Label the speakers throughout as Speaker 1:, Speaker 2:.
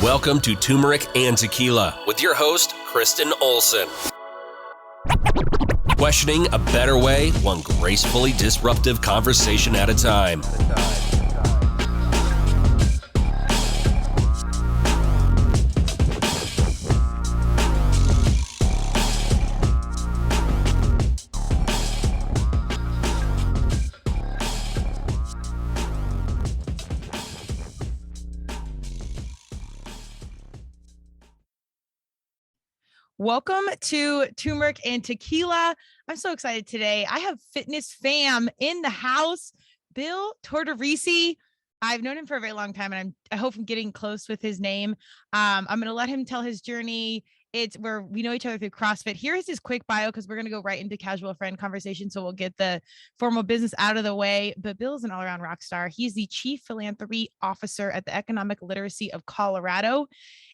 Speaker 1: Welcome to Turmeric and Tequila with your host, Kristen Olson. Questioning a better way, one gracefully disruptive conversation at a time.
Speaker 2: Welcome to Turmeric and Tequila. I'm so excited today. I have fitness fam in the house. Bill Tortorici. I've known him for a very long time, and I hope I'm getting close with his name. I'm going to let him tell his journey. It's where we know each other through CrossFit. Here is his quick bio because we're going to go right into casual friend conversation. So we'll get the formal business out of the way. But Bill's an all-around rock star. He's the Chief Philanthropy Officer at the Economic Literacy of Colorado.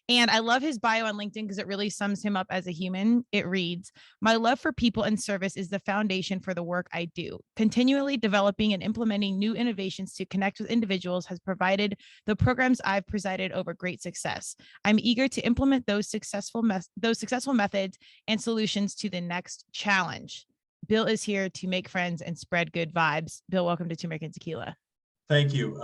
Speaker 2: And I love his bio on LinkedIn because it really sums him up as a human. It reads, "My love for people and service is the foundation for the work I do. Continually developing and implementing new innovations to connect with individuals has provided the programs I've presided over great success. I'm eager to implement those successful methods and solutions to the next challenge." Bill is here to make friends and spread good vibes. Bill, welcome to Turmeric and Tequila.
Speaker 3: Thank you.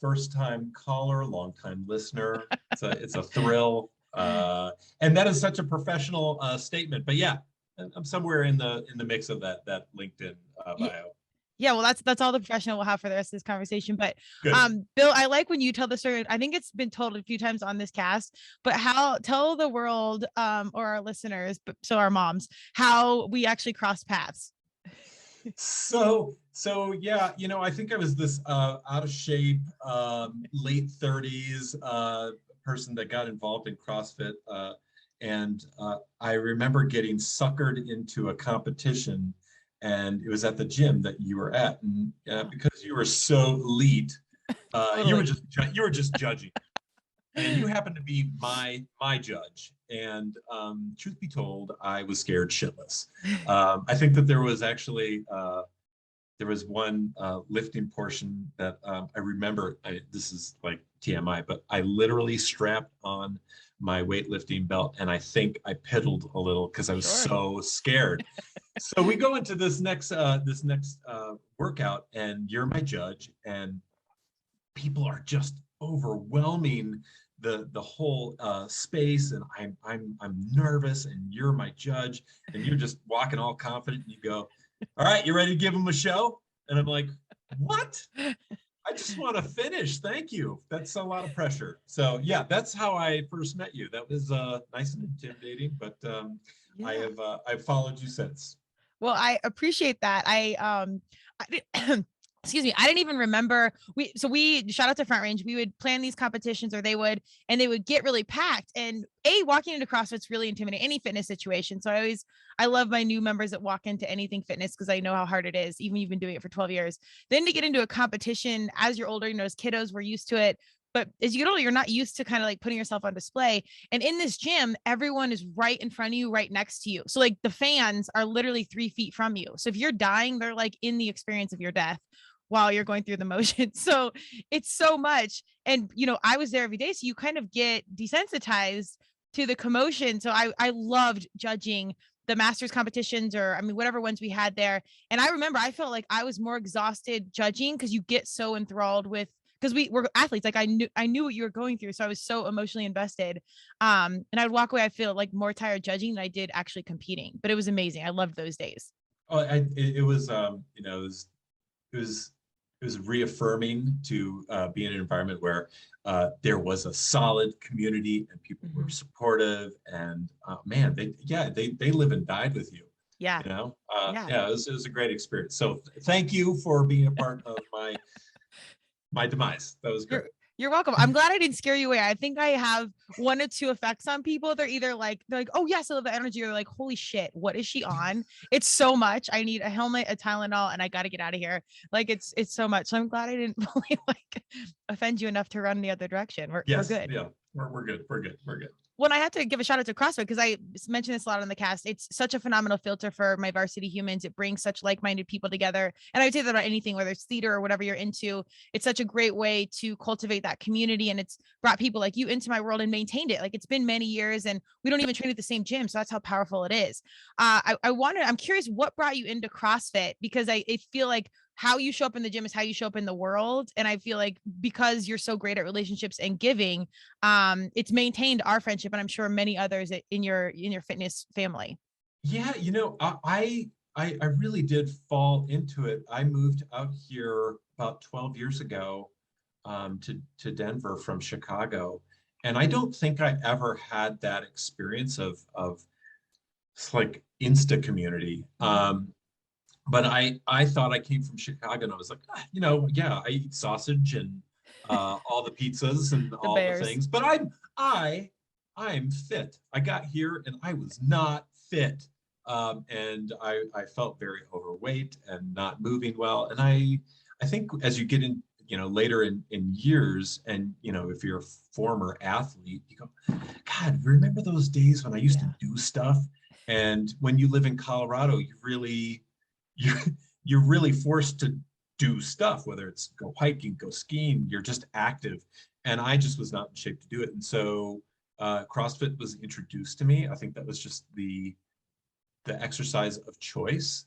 Speaker 3: First-time caller, long-time listener. It's a thrill, and that is such a professional statement. But yeah, I'm somewhere in the mix of that LinkedIn bio.
Speaker 2: Yeah, well, that's all the professional we'll have for the rest of this conversation. But
Speaker 3: Good.
Speaker 2: Bill, I like when you tell the story. I think it's been told a few times on this cast, but tell the world or our listeners, but so our moms, how we actually crossed paths.
Speaker 3: So yeah, I think I was this out of shape, late 30s person that got involved in CrossFit. And I remember getting suckered into a competition, and it was at the gym that you were at. And because you were so elite,
Speaker 2: Totally.
Speaker 3: you were just judging. And you happened to be my judge. And truth be told, I was scared shitless. I think that there was actually there was one lifting portion that I remember. This is like TMI, but I literally strapped on my weightlifting belt, and I think I pedaled a little because I was so scared. So we go into this next workout, and you're my judge, and people are just overwhelming the whole space, and I'm nervous, and you're my judge, and you're just walking all confident, and you go, "All right, you ready to give them a show?" And I'm like, "What? I just want to finish. Thank you. That's a lot of pressure." So yeah, that's how I first met you. That was nice and intimidating, but yeah. I've followed you since.
Speaker 2: Well, I appreciate that. Excuse me, I didn't even remember. We shout out to Front Range. We would plan these competitions, or they would get really packed. And walking into CrossFit's really intimidating, any fitness situation. So I love my new members that walk into anything fitness because I know how hard it is. Even you've been doing it for 12 years. Then to get into a competition as you're older, as kiddos, we're used to it. But as you get older, you're not used to kind of like putting yourself on display. And in this gym, everyone is right in front of you, right next to you. So like the fans are literally 3 feet from you. So if you're dying, they're like in the experience of your death while you're going through the motion. So it's so much. And, I was there every day. So you kind of get desensitized to the commotion. So I loved judging the masters competitions, or whatever ones we had there. And I remember I felt like I was more exhausted judging because you get so enthralled with, because we were athletes. Like I knew what you were going through. So I was so emotionally invested. And I would walk away, I feel like more tired judging than I did actually competing, but it was amazing. I loved those days.
Speaker 3: Oh, it was, it was reaffirming to be in an environment where there was a solid community and people were supportive, and man, they live and died with you.
Speaker 2: Yeah.
Speaker 3: It was a great experience. So thank you for being a part of my demise. That was great.
Speaker 2: You're welcome. I'm glad I didn't scare you away. I think I have one or two effects on people. They're either like, "Oh yes, I love the energy," or like, "Holy shit, what is she on? It's so much. I need a helmet, a Tylenol, and I got to get out of here." Like it's so much. So I'm glad I didn't really like offend you enough to run the other direction. We're good.
Speaker 3: Yeah. we're good. We're good. We're good.
Speaker 2: When I have to give a shout out to CrossFit, because I mentioned this a lot on the cast, it's such a phenomenal filter for my varsity humans. It brings such like-minded people together. And I would say that about anything, whether it's theater or whatever you're into, it's such a great way to cultivate that community. And it's brought people like you into my world and maintained it. Like, it's been many years and we don't even train at the same gym. So that's how powerful it is. I'm curious what brought you into CrossFit, because I feel like how you show up in the gym is how you show up in the world. And I feel like because you're so great at relationships and giving, it's maintained our friendship, and I'm sure many others in your fitness family.
Speaker 3: Yeah, I really did fall into it. I moved out here about 12 years ago, to Denver from Chicago, and I don't think I ever had that experience of it's like Insta community. But I thought I came from Chicago, and I was like, yeah, I eat sausage and all the pizzas and all
Speaker 2: Bears.
Speaker 3: the things. But I'm fit. I got here and I was not fit, and I felt very overweight and not moving well. And I think as you get in, later in years, and if you're a former athlete, you go, God, remember those days when I used to do stuff? And when you live in Colorado, you're really forced to do stuff, whether it's go hiking, go skiing, you're just active. And I just was not in shape to do it. And so CrossFit was introduced to me. I think that was just the exercise of choice.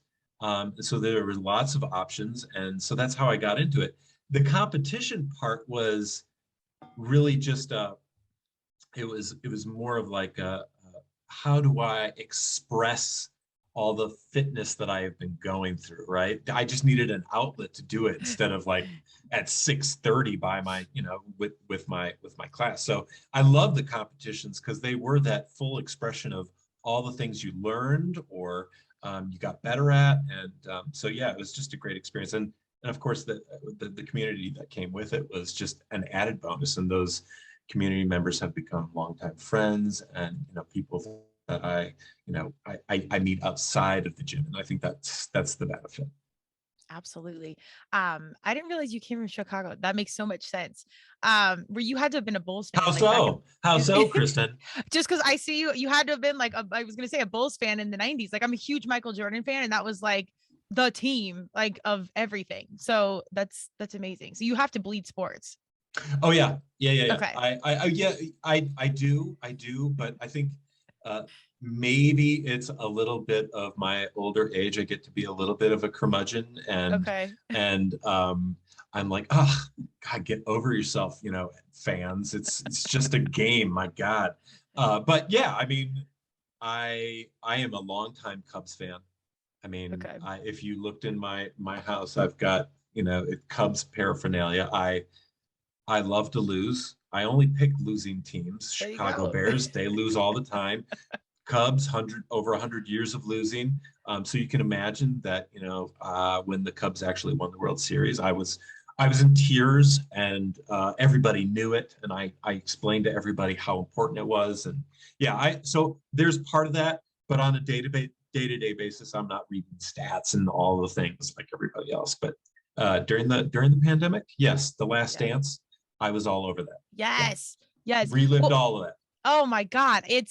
Speaker 3: So there were lots of options. And so that's how I got into it. The competition part was really just it was more of like how do I express all the fitness that I have been going through, right? I just needed an outlet to do it instead of like at 6:30 by my, with my class. So I love the competitions because they were that full expression of all the things you learned or you got better at. And so, yeah, it was just a great experience. And of course, the community that came with it was just an added bonus. And those community members have become longtime friends and, people that I meet outside of the gym. And I think that's the benefit.
Speaker 2: Absolutely. I didn't realize you came from Chicago. That makes so much sense. Where you had to have been a Bulls fan.
Speaker 3: How so? How so, Kristen?
Speaker 2: Just because I see you had to have been like, I was going to say a Bulls fan in the 90s. Like, I'm a huge Michael Jordan fan, and that was like the team, like, of everything. So that's amazing. So you have to bleed sports.
Speaker 3: Oh yeah.
Speaker 2: Okay.
Speaker 3: I do. But I think maybe it's a little bit of my older age. I get to be a little bit of a curmudgeon, and I'm like, oh God, get over yourself, fans. It's just a game, my God. But yeah, I mean, I am a longtime Cubs fan. I mean, if you looked in my house, I've got Cubs paraphernalia. I love to lose. I only pick losing teams. Chicago Bears, they lose all the time. Cubs, over 100 years of losing. So you can imagine that, when the Cubs actually won the World Series, I was in tears, and everybody knew it. And I explained to everybody how important it was. And yeah, so there's part of that, but on a day-to-day basis, I'm not reading stats and all the things like everybody else. But during the pandemic, yes, The Last Dance, I was all over that.
Speaker 2: Yes.
Speaker 3: Relived all of that.
Speaker 2: Oh my God. It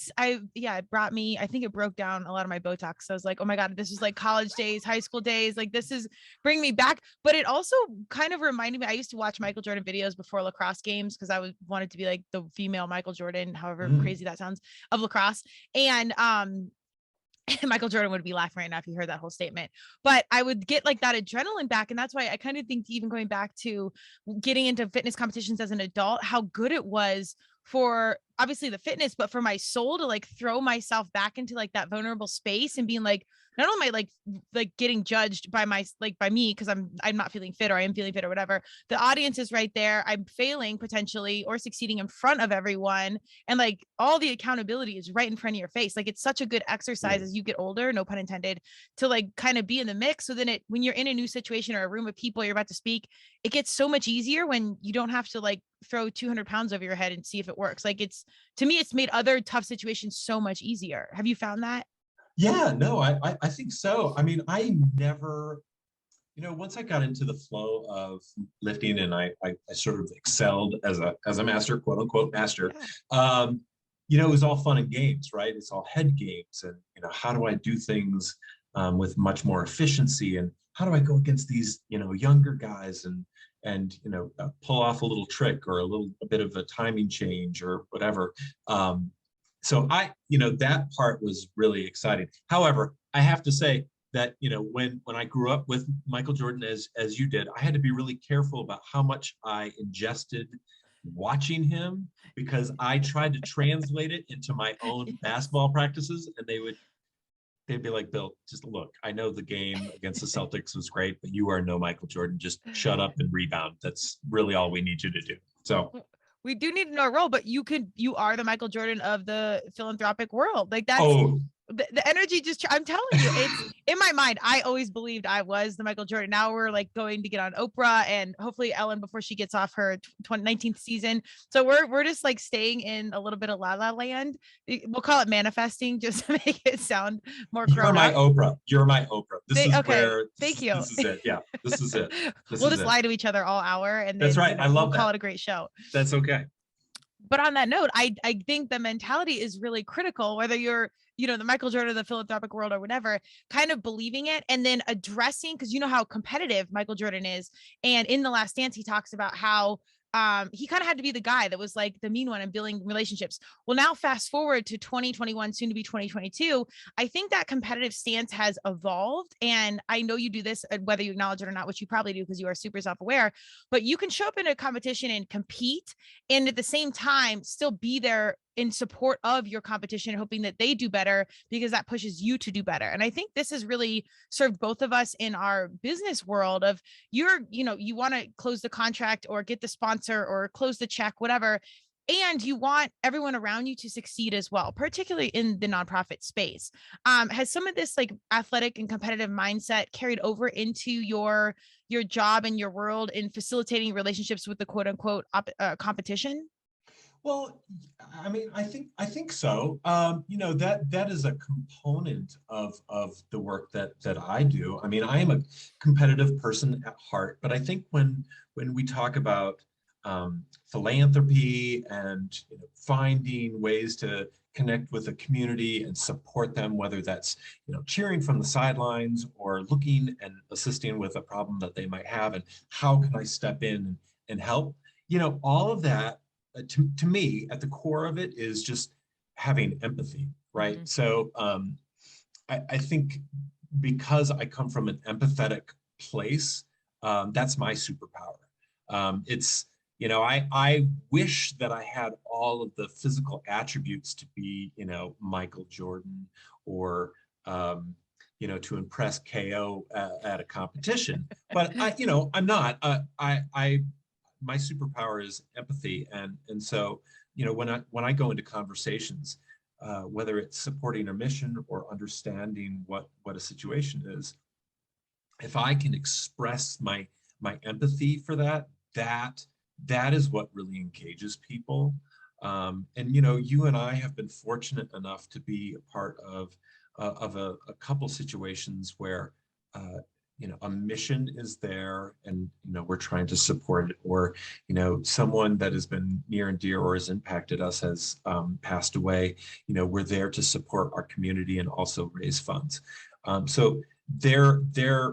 Speaker 2: brought me, I think it broke down a lot of my Botox. So I was like, oh my God, this is like college days, high school days. Like, this is bringing me back. But it also kind of reminded me, I used to watch Michael Jordan videos before lacrosse games because I wanted to be like the female Michael Jordan, however crazy that sounds, of lacrosse. And Michael Jordan would be laughing right now if he heard that whole statement, but I would get like that adrenaline back. And that's why I kind of think, even going back to getting into fitness competitions as an adult, how good it was for obviously the fitness, but for my soul to like throw myself back into like that vulnerable space and being like, not only am I like getting judged by by me because I'm not feeling fit, or I am feeling fit or whatever. The audience is right there. I'm failing potentially or succeeding in front of everyone. And like all the accountability is right in front of your face. Like, it's such a good exercise as you get older, no pun intended, to like kind of be in the mix. So then when you're in a new situation or a room of people you're about to speak, it gets so much easier when you don't have to like throw 200 pounds over your head and see if it works. Like, to me, it's made other tough situations so much easier. Have you found that?
Speaker 3: Yeah, no, I think so. I mean, I never, Once I got into the flow of lifting and I sort of excelled as a master, quote unquote master, it was all fun and games, right? It's all head games. And, how do I do things with much more efficiency? And how do I go against these, younger guys and pull off a little trick or a bit of a timing change or whatever. So that part was really exciting. However, I have to say that, when I grew up with Michael Jordan as you did, I had to be really careful about how much I ingested watching him, because I tried to translate it into my own basketball practices, and they'd be like, Bill, just look, I know the game against the Celtics was great, but you are no Michael Jordan. Just shut up and rebound. That's really all we need you to do. So
Speaker 2: we do need to know a role, but you are the Michael Jordan of the philanthropic world. Like that's the energy. I'm telling you, it's in my mind. I always believed I was the Michael Jordan. Now we're like going to get on Oprah and hopefully Ellen before she gets off her 19th season. So we're just like staying in a little bit of La La Land. We'll call it manifesting just to make it sound more.
Speaker 3: You're my Oprah. You're my Oprah.
Speaker 2: Thank you.
Speaker 3: This is it. Yeah, this is it.
Speaker 2: We'll just lie to each other all hour, and
Speaker 3: that's right. I love
Speaker 2: we'll call it a great show.
Speaker 3: That's okay.
Speaker 2: But on that note, I think the mentality is really critical, whether you're, the Michael Jordan of the philanthropic world or whatever, kind of believing it and then addressing, because you know how competitive Michael Jordan is. And in The Last Dance, he talks about how he kind of had to be the guy that was like the mean one and building relationships. Well, now fast forward to 2021, soon to be 2022. I think that competitive stance has evolved. And I know you do this, whether you acknowledge it or not, which you probably do because you are super self-aware, but you can show up in a competition and compete. And at the same time, still be there in support of your competition, hoping that they do better, because that pushes you to do better. And I think this has really served both of us in our business world of you want to close the contract or get the sponsor or close the check, whatever. And you want everyone around you to succeed as well, particularly in the nonprofit space. Has some of this like athletic and competitive mindset carried over into your job and your world in facilitating relationships with the quote unquote competition?
Speaker 3: Well, I mean, I think so. That is a component of the work that I do. I mean, I am a competitive person at heart, but I think when we talk about philanthropy and finding ways to connect with the community and support them, whether that's cheering from the sidelines or looking and assisting with a problem that they might have, and how can I step in and help, all of that. To me, at the core of it is just having empathy, right? Mm-hmm. So I think because I come from an empathetic place, that's my superpower. It's, I wish that I had all of the physical attributes to be, Michael Jordan or, to impress KO at a competition, but I'm not. My superpower is empathy, and so when I go into conversations, whether it's supporting a mission or understanding what a situation is, if I can express my empathy for that is what really engages people. And you and I have been fortunate enough to be a part of a couple situations where a mission is there and, we're trying to support it, or, someone that has been near and dear or has impacted us has passed away. We're there to support our community and also raise funds. So there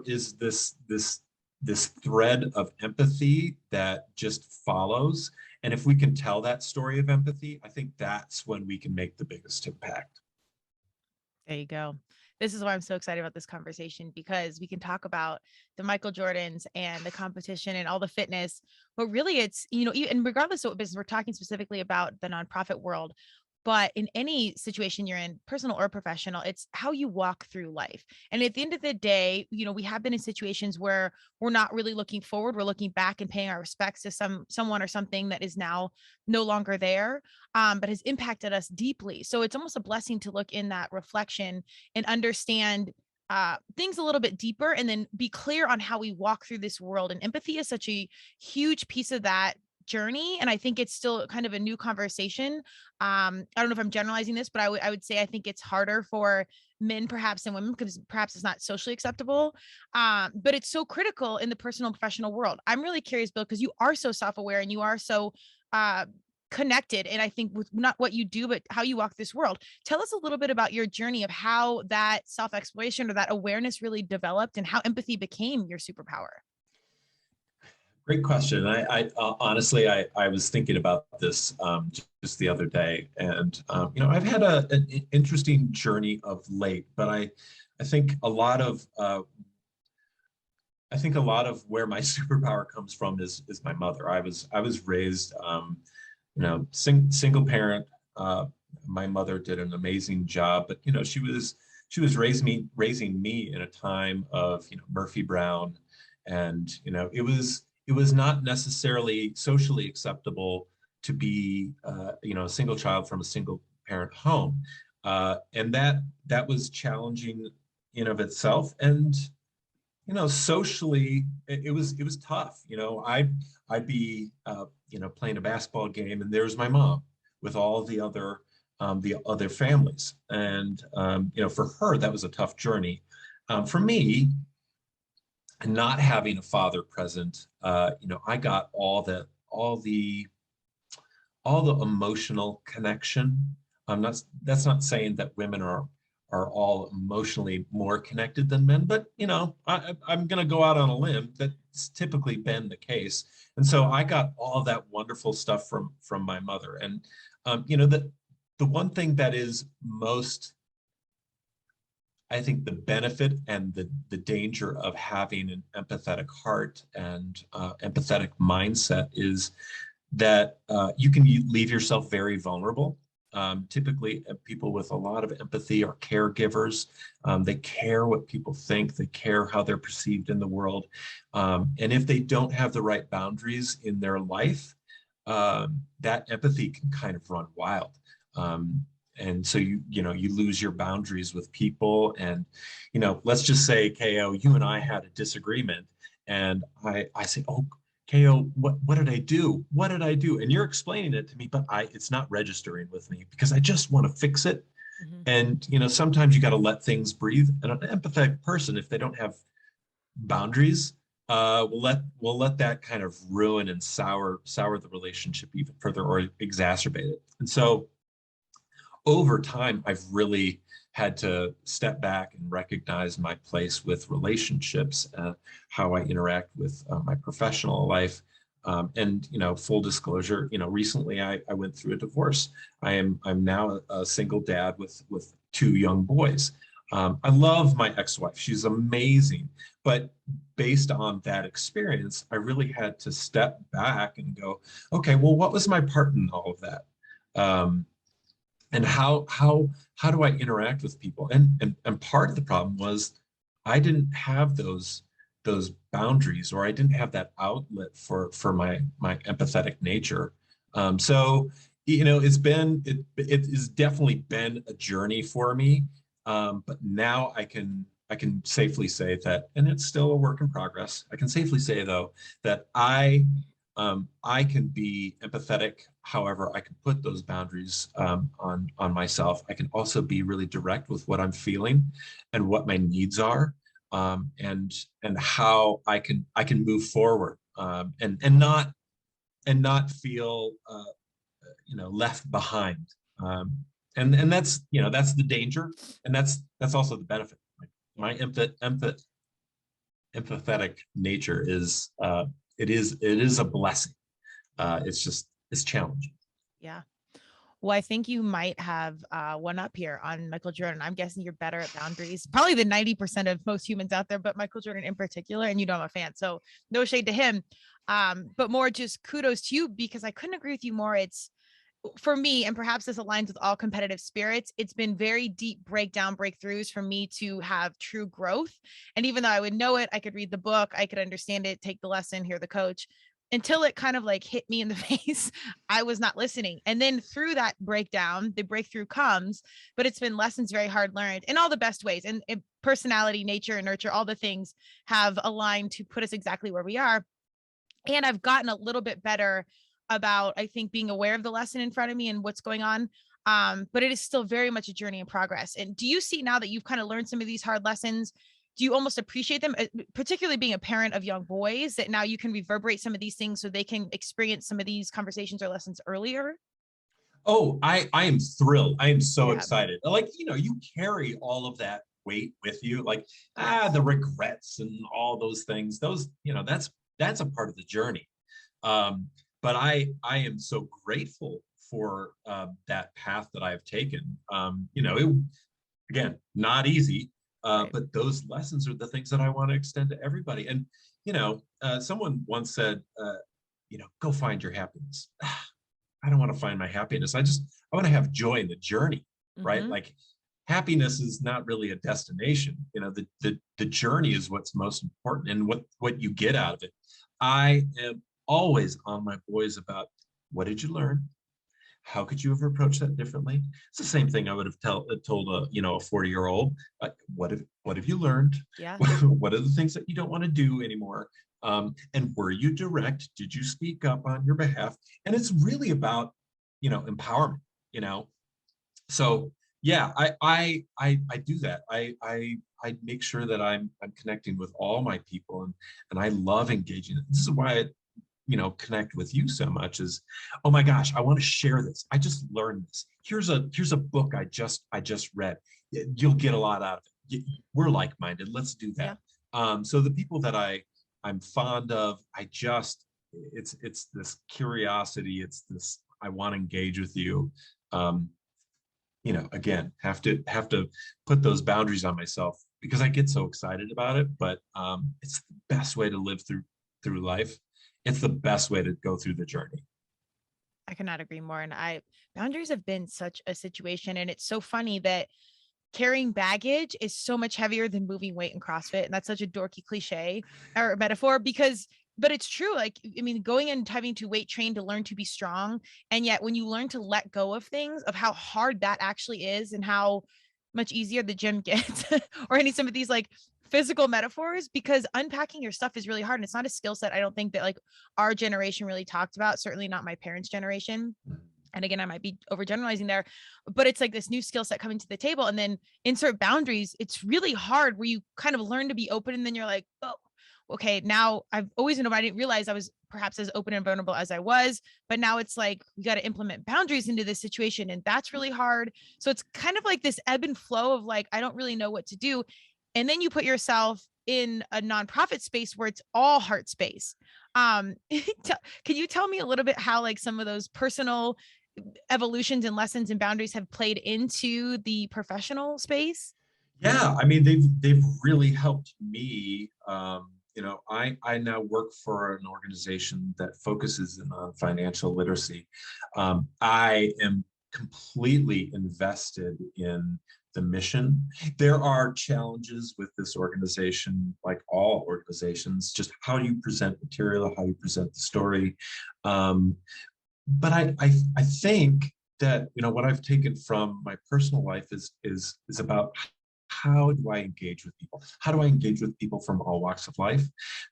Speaker 3: is this thread of empathy that just follows. And if we can tell that story of empathy, I think that's when we can make the biggest impact.
Speaker 2: There you go. This is why I'm so excited about this conversation, because we can talk about the Michael Jordans and the competition and all the fitness, but really it's, and regardless of what business we're talking specifically about the nonprofit world, but in any situation you're in, personal or professional, it's how you walk through life. And at the end of the day, we have been in situations where we're not really looking forward. We're looking back and paying our respects to someone or something that is now no longer there, but has impacted us deeply. So it's almost a blessing to look in that reflection and understand things a little bit deeper, and then be clear on how we walk through this world. And empathy is such a huge piece of that journey. And I think it's still kind of a new conversation. I don't know if I'm generalizing this, but I would say I think it's harder for men perhaps than women because perhaps it's not socially acceptable. But it's so critical in the personal and professional world. I'm really curious, Bill, because you are so self-aware and you are so connected. And I think with not what you do, but how you walk this world. Tell us a little bit about your journey of how that self-exploration or that awareness really developed and how empathy became your superpower.
Speaker 3: Great question. I honestly, I was thinking about this just the other day, and I've had an interesting journey of late, but I think a lot of where my superpower comes from is my mother. I was raised, single parent. My mother did an amazing job, but she was raising me in a time of Murphy Brown, and it was not necessarily socially acceptable to be a single child from a single parent home, and that was challenging in of itself. And socially it was tough. I'd be playing a basketball game, and there's my mom with all the other families, and for her that was a tough journey. For me, not having a father present, I got all the emotional connection. That's not saying that women are all emotionally more connected than men, but I'm going to go out on a limb. That's typically been the case, and so I got all of that wonderful stuff from my mother. And the one thing that is most, I think, the benefit and the danger of having an empathetic heart and empathetic mindset is that you can leave yourself very vulnerable. Typically, people with a lot of empathy are caregivers. They care what people think. They care how they're perceived in the world. And if they don't have the right boundaries in their life, that empathy can kind of run wild. And so you lose your boundaries with people. And let's just say, KO, you and I had a disagreement, and I say, oh, KO, what did I do? What did I do? And you're explaining it to me, but it's not registering with me because I just want to fix it. Mm-hmm. And sometimes you got to let things breathe. And an empathetic person, if they don't have boundaries, will let that kind of ruin and sour the relationship even further, or exacerbate it. And so over time, I've really had to step back and recognize my place with relationships, how I interact with my professional life. And full disclosure, recently I went through a divorce. I'm now a single dad with 2 young boys. I love my ex-wife. She's amazing. But based on that experience, I really had to step back and go, okay, well, what was my part in all of that? And how do I interact with people? And part of the problem was I didn't have those boundaries, or I didn't have that outlet for my empathetic nature. So it has definitely been a journey for me. But now I can safely say that, and it's still a work in progress. I can safely say though that I can be empathetic. However, I can put those boundaries on myself. I can also be really direct with what I'm feeling and what my needs are, and how I can move forward, and not feel left behind. And that's that's the danger, and that's also the benefit. Like my empathetic nature is it is a blessing. It's challenging.
Speaker 2: Yeah. Well, I think you might have one up here on Michael Jordan. I'm guessing you're better at boundaries, probably than 90% of most humans out there, but Michael Jordan in particular. And I'm a fan, so no shade to him, but more just kudos to you, because I couldn't agree with you more. It's, for me, and perhaps this aligns with all competitive spirits, it's been very deep breakthroughs for me to have true growth. And even though I would know it, I could read the book, I could understand it, take the lesson, hear the coach, until it kind of like hit me in the face, I was not listening. And then through that breakdown, the breakthrough comes, but it's been lessons very hard learned in all the best ways. And personality, nature, and nurture, all the things have aligned to put us exactly where we are. And I've gotten a little bit better about, I think, being aware of the lesson in front of me and what's going on. But it is still very much a journey in progress. And do you see now that you've kind of learned some of these hard lessons, do you almost appreciate them, particularly being a parent of young boys, that now you can reverberate some of these things so they can experience some of these conversations or lessons earlier?
Speaker 3: Oh, I am thrilled. I am so
Speaker 2: Yeah.
Speaker 3: excited. Like, you carry all of that weight with you, like,
Speaker 2: Yes.
Speaker 3: the regrets and all those things. Those, that's a part of the journey. But I am so grateful for that path that I've taken. Again, not easy,
Speaker 2: Right.
Speaker 3: but those lessons are the things that I want to extend to everybody. And someone once said, go find your happiness. I don't want to find my happiness. I want to have joy in the journey, right?
Speaker 2: Mhm.
Speaker 3: Like, happiness is not really a destination. The journey is what's most important, and what you get out of it. I am always on my boys about, what did you learn? How could you have approached that differently? It's the same thing I would have told a 40-year-old. What have you learned?
Speaker 2: Yeah.
Speaker 3: What are the things that you don't want to do anymore? And were you direct? Did you speak up on your behalf? And it's really about empowerment. So yeah, I do that. I make sure that I'm connecting with all my people, and I love engaging. This is why I connect with you so much. Is, oh my gosh, I want to share this. I just learned this. Here's a book I just read. You'll get a lot out of it. We're like-minded. Let's do that.
Speaker 2: Yeah.
Speaker 3: So the people that I'm fond of, it's this curiosity. It's this, I want to engage with you. Again, have to put those boundaries on myself, because I get so excited about it. But it's the best way to live through life. It's the best way to go through the journey.
Speaker 2: I cannot agree more. And boundaries have been such a situation. And it's so funny that carrying baggage is so much heavier than moving weight in CrossFit. And that's such a dorky cliche or metaphor, but it's true. Like, I mean, going and having to weight train to learn to be strong. And yet when you learn to let go of things, of how hard that actually is and how much easier the gym gets or some of these like physical metaphors, because unpacking your stuff is really hard. And it's not a skill set I don't think that like our generation really talked about, certainly not my parents' generation. And again, I might be overgeneralizing there, but it's like this new skill set coming to the table, and then insert boundaries. It's really hard where you kind of learn to be open, and then you're like, oh, okay, now I've always known, I didn't realize I was perhaps as open and vulnerable as I was, but now it's like, we got to implement boundaries into this situation. And that's really hard. So it's kind of like this ebb and flow of like, I don't really know what to do. And then you put yourself in a nonprofit space where it's all heart space. Can you tell me a little bit how like some of those personal evolutions and lessons and boundaries have played into the professional space?
Speaker 3: Yeah, I mean, they've really helped me. I now work for an organization that focuses on financial literacy. I am completely invested in the mission. There are challenges with this organization, like all organizations. Just how do you present material, how you present the story. But I think that what I've taken from my personal life is about, how do I engage with people? How do I engage with people from all walks of life?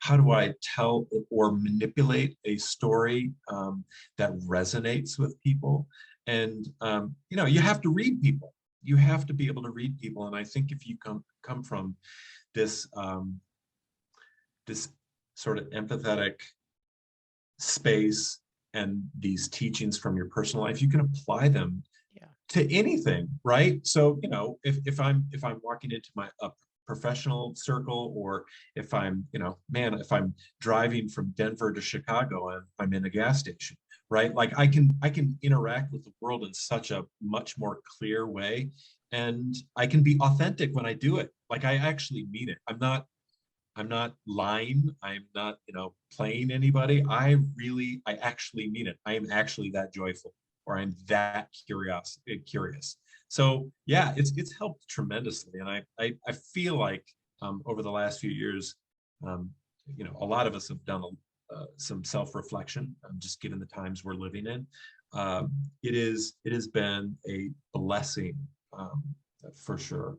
Speaker 3: How do I tell or manipulate a story that resonates with people? And you have to read people. You have to be able to read people. And I think if you come from this this sort of empathetic space and these teachings from your personal life, you can apply them to anything, right? So if I'm walking into my professional circle, or if I'm if I'm driving from Denver to Chicago and I'm in a gas station, right? Like I can interact with the world in such a much more clear way, and I can be authentic when I do it. Like, I actually mean it. I'm not lying. I'm not, playing anybody. I actually mean it. I am actually that joyful, or I'm that curious. So yeah, it's helped tremendously. And I feel like over the last few years, a lot of us have done some self-reflection, just given the times we're living in. It has been a blessing, for sure.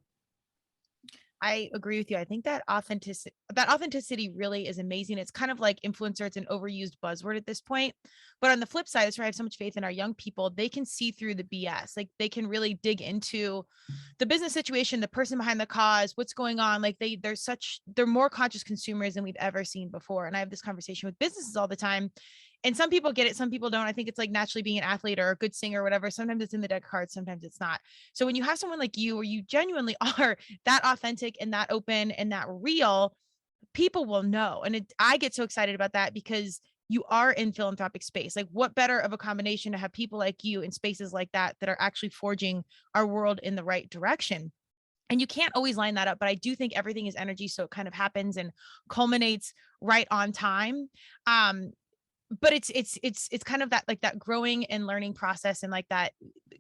Speaker 2: I agree with you. I think that authenticity really is amazing. It's kind of like influencer. It's an overused buzzword at this point. But on the flip side, that's where I have so much faith in our young people. They can see through the BS. Like they can really dig into the business situation, the person behind the cause, what's going on. Like they're more conscious consumers than we've ever seen before. And I have this conversation with businesses all the time. And some people get it, some people don't. I think it's like naturally being an athlete or a good singer or whatever. Sometimes it's in the deck cards, sometimes it's not. So when you have someone like you, where you genuinely are that authentic and that open and that real, people will know. And I get so excited about that because you are in philanthropic space. Like what better of a combination to have people like you in spaces like that are actually forging our world in the right direction. And you can't always line that up, but I do think everything is energy. So it kind of happens and culminates right on time. But it's kind of that, like that growing and learning process and like that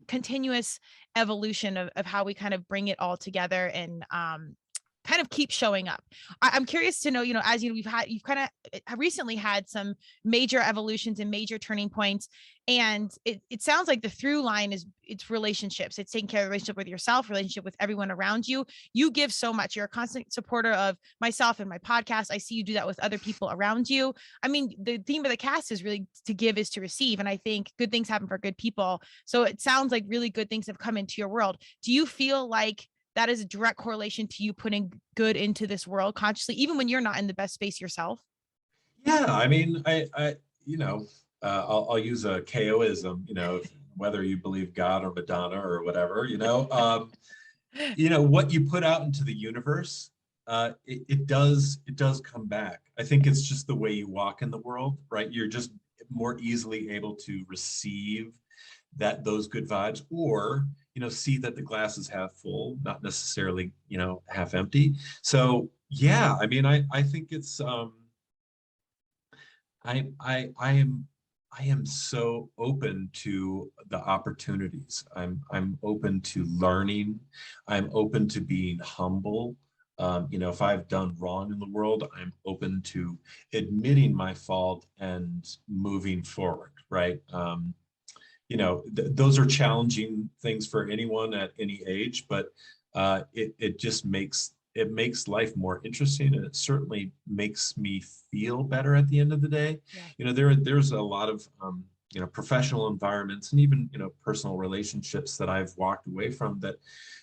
Speaker 2: continuous evolution of how we kind of bring it all together and kind of keep showing up. I'm curious to know, as you've kind of recently had some major evolutions and major turning points. And it sounds like the through line is it's relationships. It's taking care of the relationship with yourself, relationship with everyone around you. You give so much. You're a constant supporter of myself and my podcast. I see you do that with other people around you. I mean, the theme of the cast is really to give is to receive. And I think good things happen for good people. So it sounds like really good things have come into your world. Do you feel like that is a direct correlation to you putting good into this world consciously, even when you're not in the best space yourself?
Speaker 3: Yeah, I mean, I'll use a KOism, whether you believe God or Madonna or whatever, what you put out into the universe, it does come back. I think it's just the way you walk in the world, right? You're just more easily able to receive those good vibes, or see that the glass is half full, not necessarily half empty. So yeah, I mean, I think it's I am so open to the opportunities. I'm open to learning. I'm open to being humble. If I've done wrong in the world, I'm open to admitting my fault and moving forward, right? Those are challenging things for anyone at any age, but it just makes life more interesting, and it certainly makes me feel better at the end of the day.
Speaker 2: Yeah.
Speaker 3: There's a lot of professional environments and even personal relationships that I've walked away from that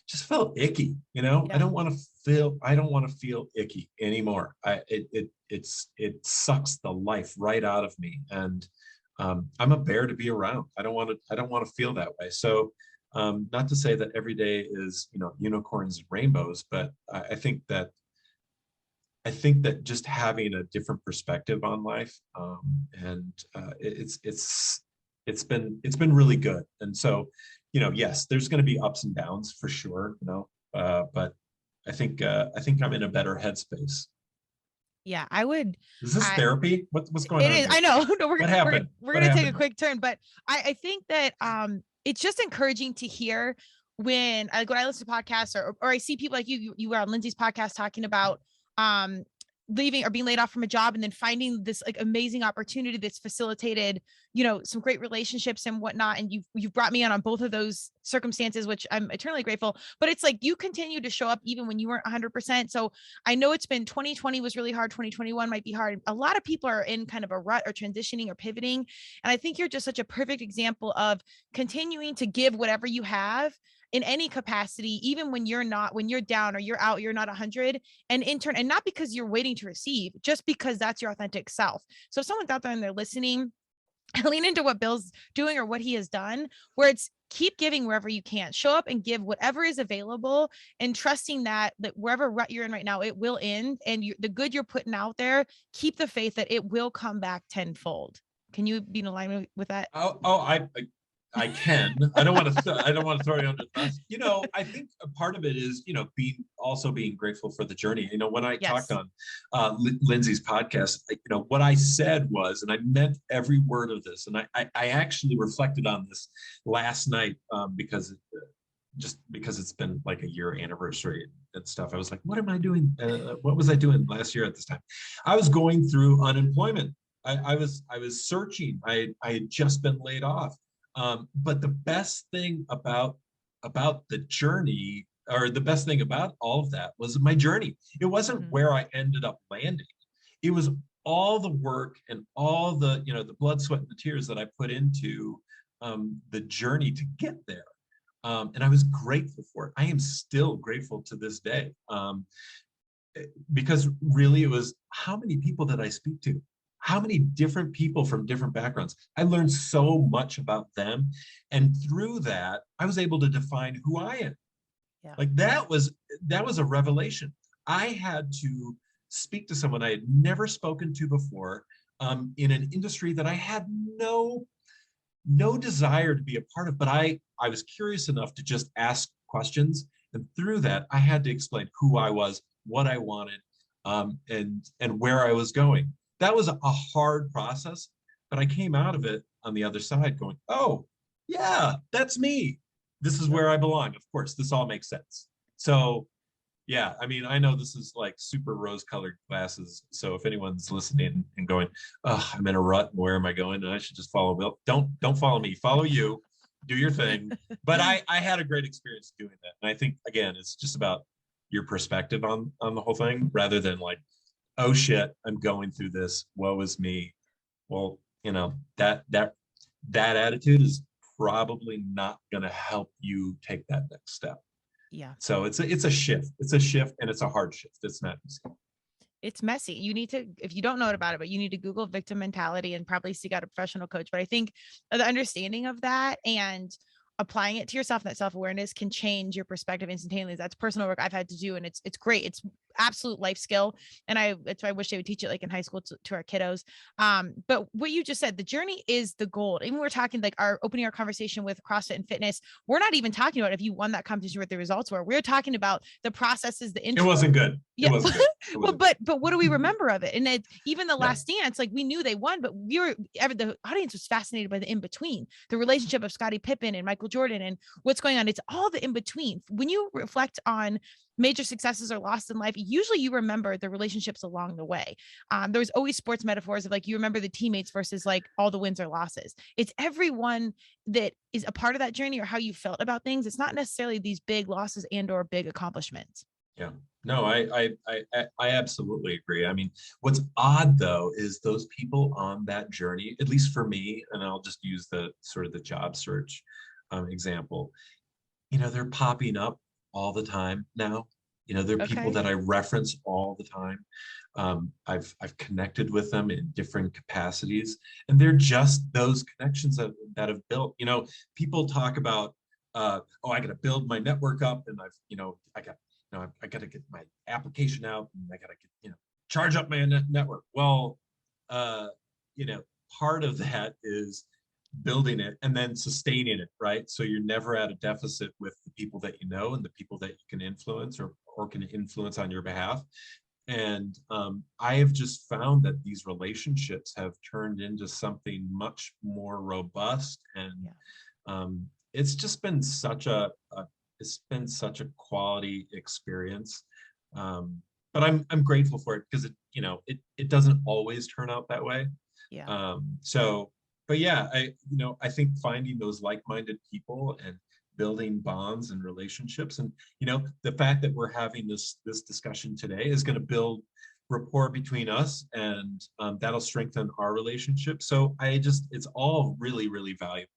Speaker 3: just felt icky.
Speaker 2: Yeah.
Speaker 3: I don't want to feel icky anymore. It sucks the life right out of me, and I'm a bear to be around. I don't want to feel that way. So not to say that every day is unicorns and rainbows, but I think that just having a different perspective on life, and it's been really good. And so yes, there's going to be ups and downs for sure, but I think I'm in a better headspace.
Speaker 2: Yeah, I would.
Speaker 3: Is this therapy? What's going on
Speaker 2: It is.
Speaker 3: here?
Speaker 2: I know. No,
Speaker 3: What happened?
Speaker 2: We're gonna take a quick turn, but I think that it's just encouraging to hear when I listen to podcasts or I see people like you were on Lindsay's podcast talking about leaving or being laid off from a job and then finding this like amazing opportunity that's facilitated, some great relationships and whatnot. And you've brought me on both of those circumstances, which I'm eternally grateful. But it's like you continue to show up even when you weren't 100%. So I know it's been 2020 was really hard. 2021 might be hard. A lot of people are in kind of a rut or transitioning or pivoting. And I think you're just such a perfect example of continuing to give whatever you have in any capacity, even when you're down or you're out, you're not 100, and intern, and not because you're waiting to receive, just because that's your authentic self. So if someone's out there and they're listening, lean into what Bill's doing or what he has done, where it's keep giving wherever you can, show up and give whatever is available, and trusting that wherever rut you're in right now, it will end. And the good you're putting out there, keep the faith that it will come back tenfold. Can you be in alignment with that?
Speaker 3: I can. I don't want to throw you under the bus. I think a part of it is, being grateful for the journey. When I talked on Lindsay's podcast, what I said was, and I meant every word of this, and I actually reflected on this last night because it's been like a year anniversary and stuff. I was like, what am I doing? What was I doing last year at this time? I was going through unemployment. I was searching. I had just been laid off. But the best thing about the journey or the best thing about all of that was my journey. It wasn't where I ended up landing. It was all the work and all the, the blood, sweat, and the tears that I put into the journey to get there. And I was grateful for it. I am still grateful to this day. Because really it was, how many people did I speak to? How many different people from different backgrounds? I learned so much about them. And through that, I was able to define who I am.
Speaker 2: Yeah.
Speaker 3: Like that was a revelation. I had to speak to someone I had never spoken to before, in an industry that I had no desire to be a part of, but I was curious enough to just ask questions. And through that, I had to explain who I was, what I wanted, and where I was going. That was a hard process, but I came out of it on the other side going, oh, yeah, that's me. This is where I belong. Of course, this all makes sense. So yeah, I mean, I know this is like super rose-colored glasses. So if anyone's listening and going, oh, I'm in a rut, and where am I going? And I should just follow Bill. Don't follow me. Follow you. Do your thing. But I had a great experience doing that. And I think, again, it's just about your perspective on the whole thing, rather than like, oh shit, I'm going through this. Woe is me. Well, that attitude is probably not going to help you take that next step.
Speaker 2: Yeah.
Speaker 3: So it's a shift. It's a shift, and it's a hard shift. It's not easy.
Speaker 2: It's messy. You need to, if you don't know about it, but you need to Google victim mentality and probably seek out a professional coach. But I think the understanding of that and applying it to yourself, that self-awareness can change your perspective instantaneously. That's personal work I've had to do. And it's great. It's absolute life skill. And I wish they would teach it like in high school to our kiddos. But what you just said, the journey is the goal. And we're talking like opening our conversation with CrossFit and fitness. We're not even talking about if you won that competition, what the results were. We're talking about the processes, the intro.
Speaker 3: It wasn't good.
Speaker 2: Yeah.
Speaker 3: It wasn't good. It wasn't
Speaker 2: Well, but what do we remember of it? And even the
Speaker 3: Yeah.
Speaker 2: last dance, like we knew they won, but the audience was fascinated by the in-between, the relationship of Scottie Pippen and Michael Jordan and what's going on. It's all the in-between. When you reflect on major successes or loss in life, usually you remember the relationships along the way. There's always sports metaphors of like, you remember the teammates versus like all the wins or losses. It's everyone that is a part of that journey or how you felt about things. It's not necessarily these big losses and or big accompllishments.
Speaker 3: Yeah, no, I absolutely agree. I mean, what's odd though, is those people on that journey, at least for me, and I'll just use the sort of the job search example, they're popping up all the time now. They're people that I reference all the time. I've connected with them in different capacities, and they're just those connections that have built. People talk about, I got to build my network up, and I got to get my application out, and I got to get, charge up my network. Well, part of that is building it and then sustaining it, right? So you're never at a deficit with the people that you know and the people that you can influence or can influence on your behalf. And I have just found that these relationships have turned into something much more robust, and it's just been such a quality experience. But I'm grateful for it, because it doesn't always turn out that way.
Speaker 2: Yeah.
Speaker 3: But yeah, I think finding those like-minded people and building bonds and relationships, and the fact that we're having this discussion today is going to build rapport between us, and that'll strengthen our relationship. So it's all really, really valuable.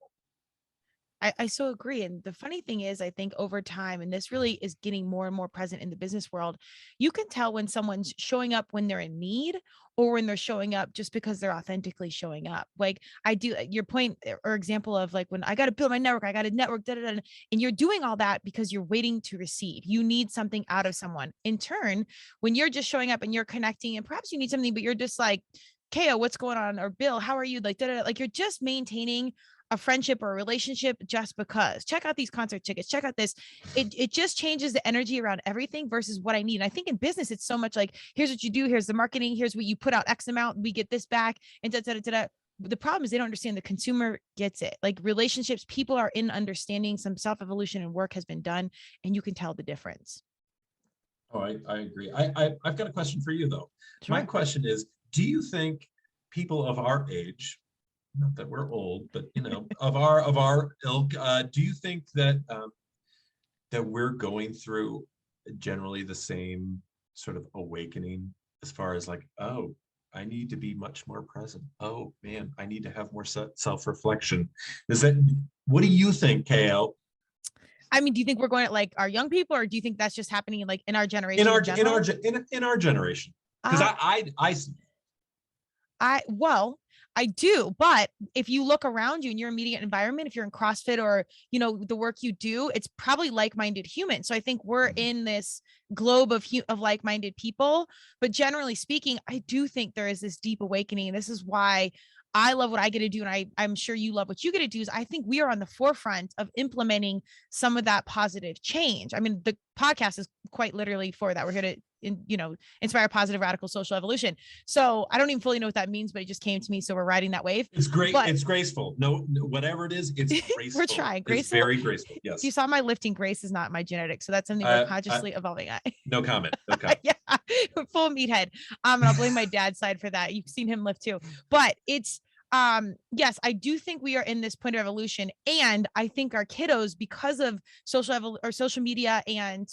Speaker 2: I so agree. And the funny thing is, I think over time, and this really is getting more and more present in the business world, you can tell when someone's showing up when they're in need or when they're showing up just because they're authentically showing up. Like I do your point or example of like, when I got to build my network, I got to network, and you're doing all that because you're waiting to receive. You need something out of someone. In turn, when you're just showing up and you're connecting, and perhaps you need something, but you're just like, Keo, what's going on? Or Bill, how are you? Like, like you're just maintaining a friendship or a relationship just because. Check out these concert tickets, check out this. It just changes the energy around everything versus what I need. And I think in business, it's so much like, here's what you do, here's the marketing, here's what you put out X amount, we get this back, and the problem is they don't understand the consumer gets it. Like relationships, people are in understanding, some self-evolution and work has been done, and you can tell the difference.
Speaker 3: Oh, I agree. I've got a question for you though.
Speaker 2: Sure.
Speaker 3: My question is, do you think people of our age, not that we're old, but of our ilk, do you think that that we're going through generally the same sort of awakening, as far as like, oh, I need to be much more present. Oh man, I need to have more self-reflection. What do you think, KL?
Speaker 2: I mean, do you think we're going at like our young people, or do you think that's just happening like in our generation
Speaker 3: In our
Speaker 2: in general?
Speaker 3: in our generation? Because
Speaker 2: Well, I do, but if you look around you in your immediate environment, if you're in CrossFit or, the work you do, it's probably like-minded humans. So I think we're in this globe of like-minded people, but generally speaking, I do think there is this deep awakening. And this is why I love what I get to do. And I'm sure you love what you get to do. Is I think we are on the forefront of implementing some of that positive change. I mean, the podcast is quite literally for that. We're here to inspire positive radical social evolution. So I don't even fully know what that means, but it just came to me. So we're riding that wave.
Speaker 3: It's great. It's graceful. No, whatever it is, it's graceful.
Speaker 2: We're trying. Graceful.
Speaker 3: It's very graceful. Yes.
Speaker 2: You saw my lifting. Grace is not my genetics. So that's something we're consciously evolving at.
Speaker 3: No comment. No comment.
Speaker 2: Yeah. Full meathead. And I'll blame my dad's side for that. You've seen him lift too, but it's, yes, I do think we are in this point of evolution. And I think our kiddos, because of social media and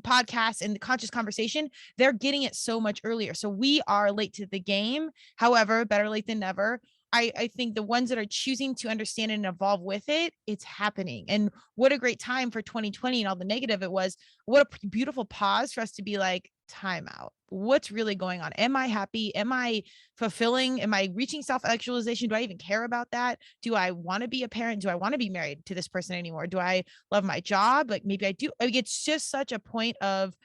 Speaker 2: podcasts and the conscious conversation, they're getting it so much earlier. So we are late to the game. However, better late than never. I think the ones that are choosing to understand and evolve with it, it's happening. And what a great time for 2020 and all the negative it was. What a beautiful pause for us to be like, time out. What's really going on? Am I happy? Am I fulfilling? Am I reaching self-actualization? Do I even care about that? Do I want to be a parent? Do I want to be married to this person anymore? Do I love my job? Like maybe I do. Like, it's just such a point of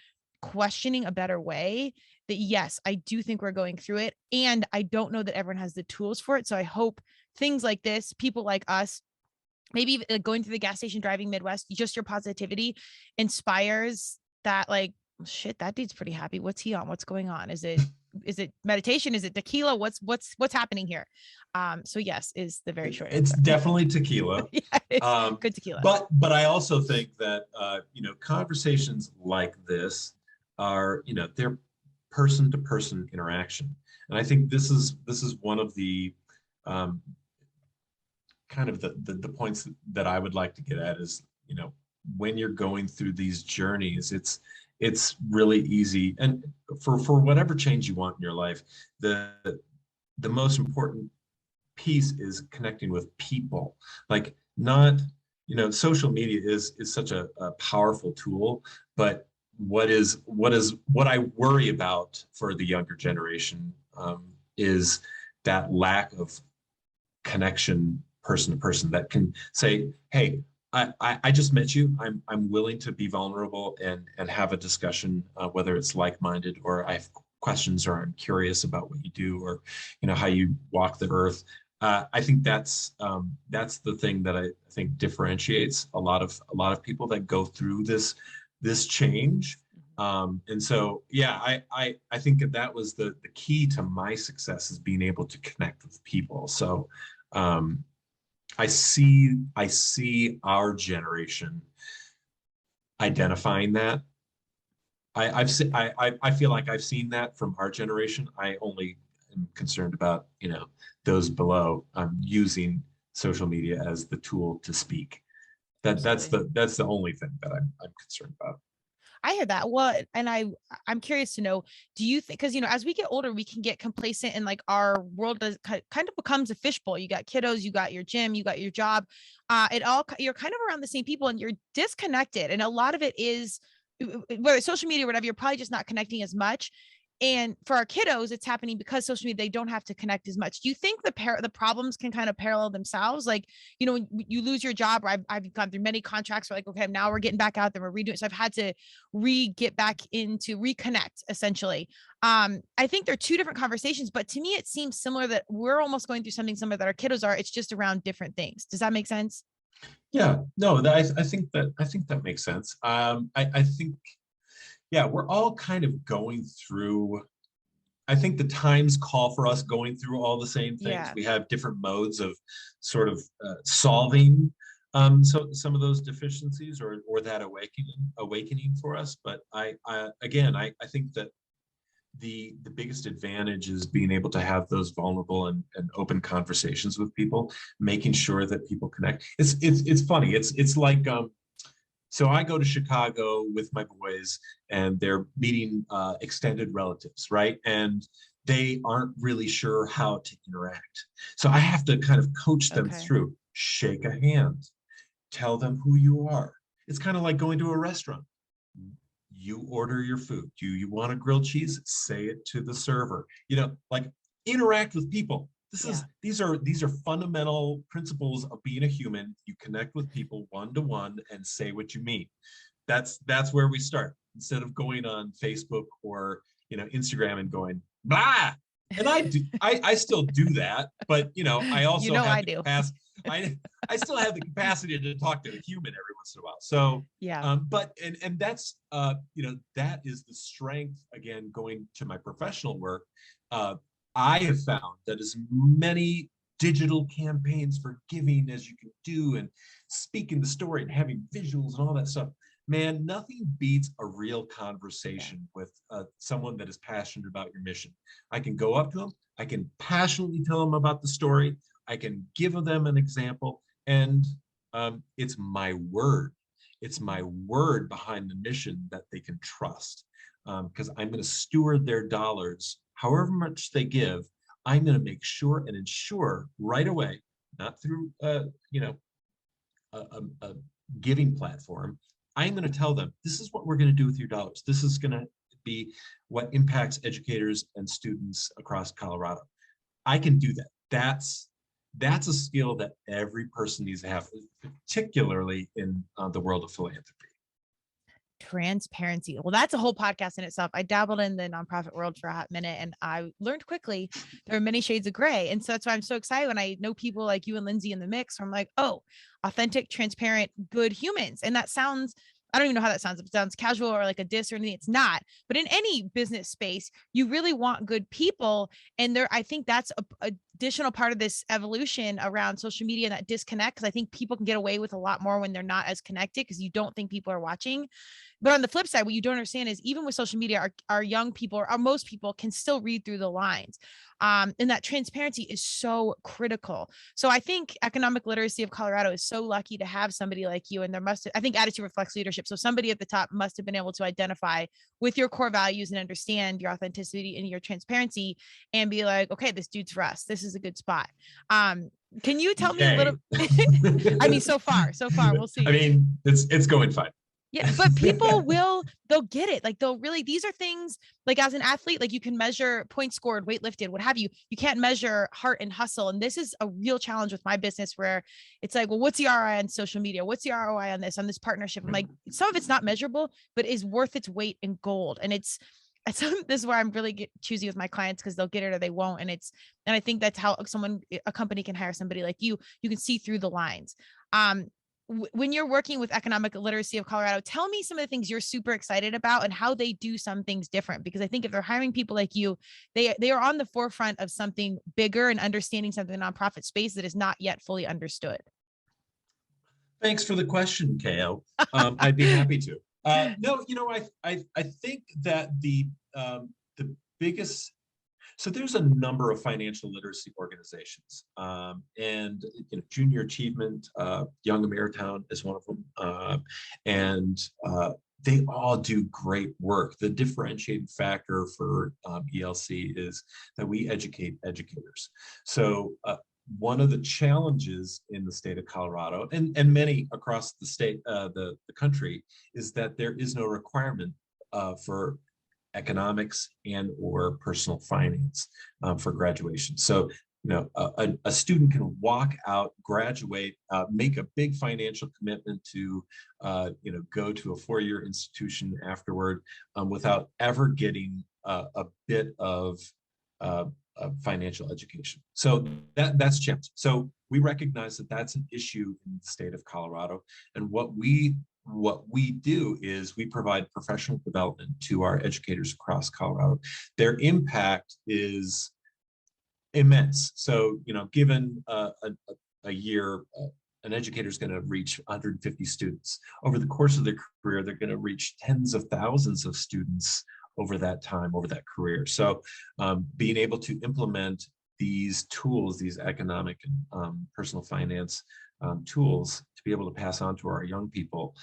Speaker 2: questioning a better way that yes, I do think we're going through it. And I don't know that everyone has the tools for it. So I hope things like this, people like us, maybe going through the gas station, driving Midwest, just your positivity inspires that, like, shit, that dude's pretty happy. What's he on? What's going on? Is it meditation? Is it tequila? What's happening here? So yes, is the very short
Speaker 3: It's
Speaker 2: answer.
Speaker 3: Definitely tequila.
Speaker 2: Yeah, good tequila.
Speaker 3: But I also think that conversations like this are, they're person to person interaction. And I think this is one of the kind of the points that I would like to get at is, when you're going through these journeys, it's really easy. And for whatever change you want in your life, the most important piece is connecting with people. Like, not, social media is such a powerful tool, but what I worry about for the younger generation is that lack of connection person to person that can say, hey, I just met you. I'm willing to be vulnerable and have a discussion, whether it's like-minded or I have questions or I'm curious about what you do or how you walk the earth. I think that's the thing that I think differentiates a lot of people that go through this change. And so, yeah, I think that was the key to my success, is being able to connect with people. So I see our generation identifying that. I feel like I've seen that from our generation. I only am concerned about, those below, using social media as the tool to speak. That's the only thing that I'm concerned about.
Speaker 2: I hear that. Well, and I'm curious to know, do you think, because, as we get older, we can get complacent and like our world kind of becomes a fishbowl. You got kiddos, you got your gym, you got your job, you're kind of around the same people and you're disconnected. And a lot of it is, whether it's social media or whatever, you're probably just not connecting as much. And for our kiddos, it's happening because social media, they don't have to connect as much. Do you think the problems can kind of parallel themselves? Like, when you lose your job, or I've gone through many contracts where like, okay, now we're getting back out there, we're redoing. So I've had to get back into reconnect essentially. I think they're two different conversations, but to me, it seems similar that we're almost going through something similar that our kiddos are. It's just around different things. Does that make sense?
Speaker 3: Yeah, no, I think that makes sense. I think, yeah, we're all kind of going through, I think the times call for us going through all the same things. Yeah. We have different modes of sort of solving some of those deficiencies or that awakening for us. But I think that the biggest advantage is being able to have those vulnerable and open conversations with people, making sure that people connect. It's funny. It's like So I go to Chicago with my boys, and they're meeting extended relatives, right? And they aren't really sure how to interact. So I have to kind of coach them
Speaker 2: Okay.
Speaker 3: through, shake a hand, tell them who you are. It's kind of like going to a restaurant. You order your food. Do you want a grilled cheese? Say it to the server. Like, interact with people. These are fundamental principles of being a human. You connect with people one to one and say what you mean. That's where we start, instead of going on Facebook or Instagram and going blah. And I still do that, but I also have the capacity. I still have the capacity to talk to a human every once in a while. So but that's that is the strength, again, going to my professional work. I have found that as many digital campaigns for giving as you can do, and speaking the story and having visuals and all that stuff, man, nothing beats a real conversation with someone that is passionate about your mission. I can go up to them, I can passionately tell them about the story, I can give them an example, and it's my word. It's my word behind the mission that they can trust, because I'm going to steward their dollars. However much they give, I'm going to make sure and ensure right away, not through a giving platform. I'm going to tell them, this is what we're going to do with your dollars. This is going to be what impacts educators and students across Colorado. I can do that. That's a skill that every person needs to have, particularly in the world of philanthropy.
Speaker 2: Transparency. Well, that's a whole podcast in itself. I dabbled in the nonprofit world for a hot minute, and I learned quickly there are many shades of gray. And so that's why I'm so excited when I know people like you and Lindsay in the mix. I'm like, oh, authentic, transparent, good humans. And that sounds, I don't even know how that sounds. If it sounds casual or like a diss or anything, it's not. But in any business space, you really want good people. And I think that's a additional part of this evolution around social media, that disconnect. Cause I think people can get away with a lot more when they're not as connected, because you don't think people are watching. But on the flip side, what you don't understand is, even with social media, our young people, or most people, can still read through the lines. And that transparency is so critical. So I think Economic Literacy of Colorado is so lucky to have somebody like you. And I think attitude reflects leadership. So somebody at the top must have been able to identify with your core values and understand your authenticity and your transparency, and be like, okay, this dude's for us. This is a good spot. Can you tell me a little? I mean, so far, we'll see.
Speaker 3: I mean, it's going fine.
Speaker 2: Yeah, but people they'll get it. Like, these are things, like, as an athlete, like, you can measure points scored, weight lifted, what have you. You can't measure heart and hustle. And this is a real challenge with my business, where it's like, well, what's the ROI on social media? What's the ROI on this partnership? I'm like, some of it's not measurable, but is worth its weight in gold. And this is where I'm really choosy with my clients, because they'll get it or they won't. And I think that's how a company can hire somebody like you. You can see through the lines. When you're working with Economic Literacy of Colorado, tell me some of the things you're super excited about and how they do some things different. Because I think if they're hiring people like you, they are on the forefront of something bigger and understanding something in the nonprofit space that is not yet fully understood.
Speaker 3: Thanks for the question, Ko. I'd be happy to. No, I think that the biggest, so there's a number of financial literacy organizations, and Junior Achievement, Young Ameritown is one of them, and they all do great work. The differentiating factor for ELC is that we educate educators. So one of the challenges in the state of Colorado, and many across the state, the country, is that there is no requirement for economics and or personal finance for graduation. So a student can walk out, graduate, make a big financial commitment to go to a four-year institution afterward, without ever getting a bit of financial education. So that's challenging. So we recognize that that's an issue in the state of Colorado, and what we do is we provide professional development to our educators across Colorado. Their impact is immense. So, given a year, an educator is going to reach 150 students. Over the course of their career, they're going to reach tens of thousands of students over that time, over that career. So being able to implement these tools, these economic and personal finance tools, to to be able to pass on to our young people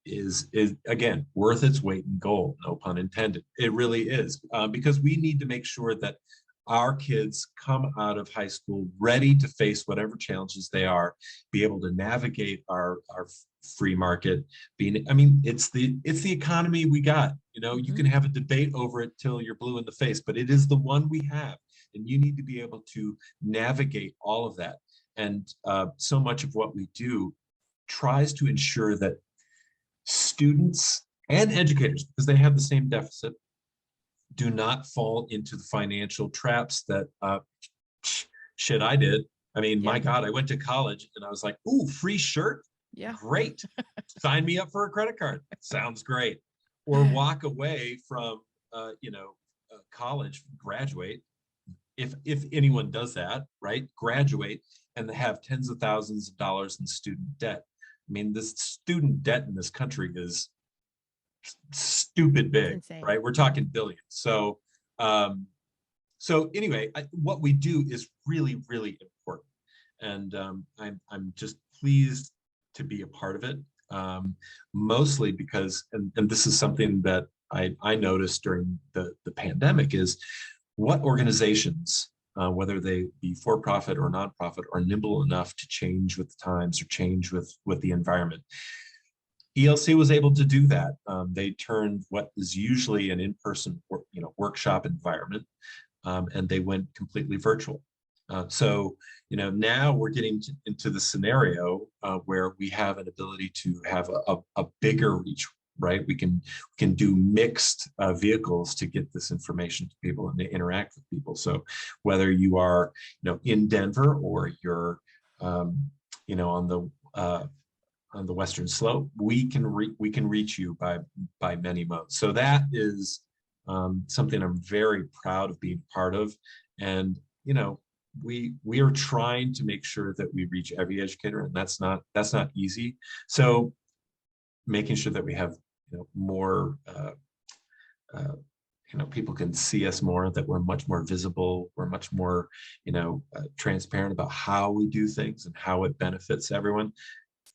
Speaker 3: is again worth its weight in gold, no pun intended. It really is, because we need to make sure that our kids come out of high school ready to face whatever challenges they are, be able to navigate our free market. It's the economy we got. You can have a debate over it till you're blue in the face, but it is the one we have, and you need to be able to navigate all of that. And so much of what we do tries to ensure that students and educators, because they have the same deficit, do not fall into the financial traps that shit I did. My God, I went to college and I was like, ooh, free shirt.
Speaker 2: Yeah.
Speaker 3: Great. Sign me up for a credit card. Sounds great. Or walk away from, college, graduate. If anyone does that, right? Graduate and have tens of thousands of dollars in student debt. This student debt in this country is stupid big, right? We're talking billions. So anyway, what we do is really, really important. And I'm just pleased to be a part of it, mostly because, and this is something that I noticed during the pandemic, is what organizations, whether they be for-profit or nonprofit, are nimble enough to change with the times or change with the environment. ELC was able to do that. They turned what is usually an in-person workshop environment, and they went completely virtual. So now we're getting into the scenario where we have an ability to have a bigger reach, right? We can do mixed vehicles to get this information to people and to interact with people. So whether you are in Denver or you're on the Western Slope, we can reach you by many modes. So that is something I'm very proud of being part of. And we are trying to make sure that we reach every educator, and that's not easy. So making sure that we have more people can see us more, that we're much more visible, we're much more transparent about how we do things and how it benefits everyone.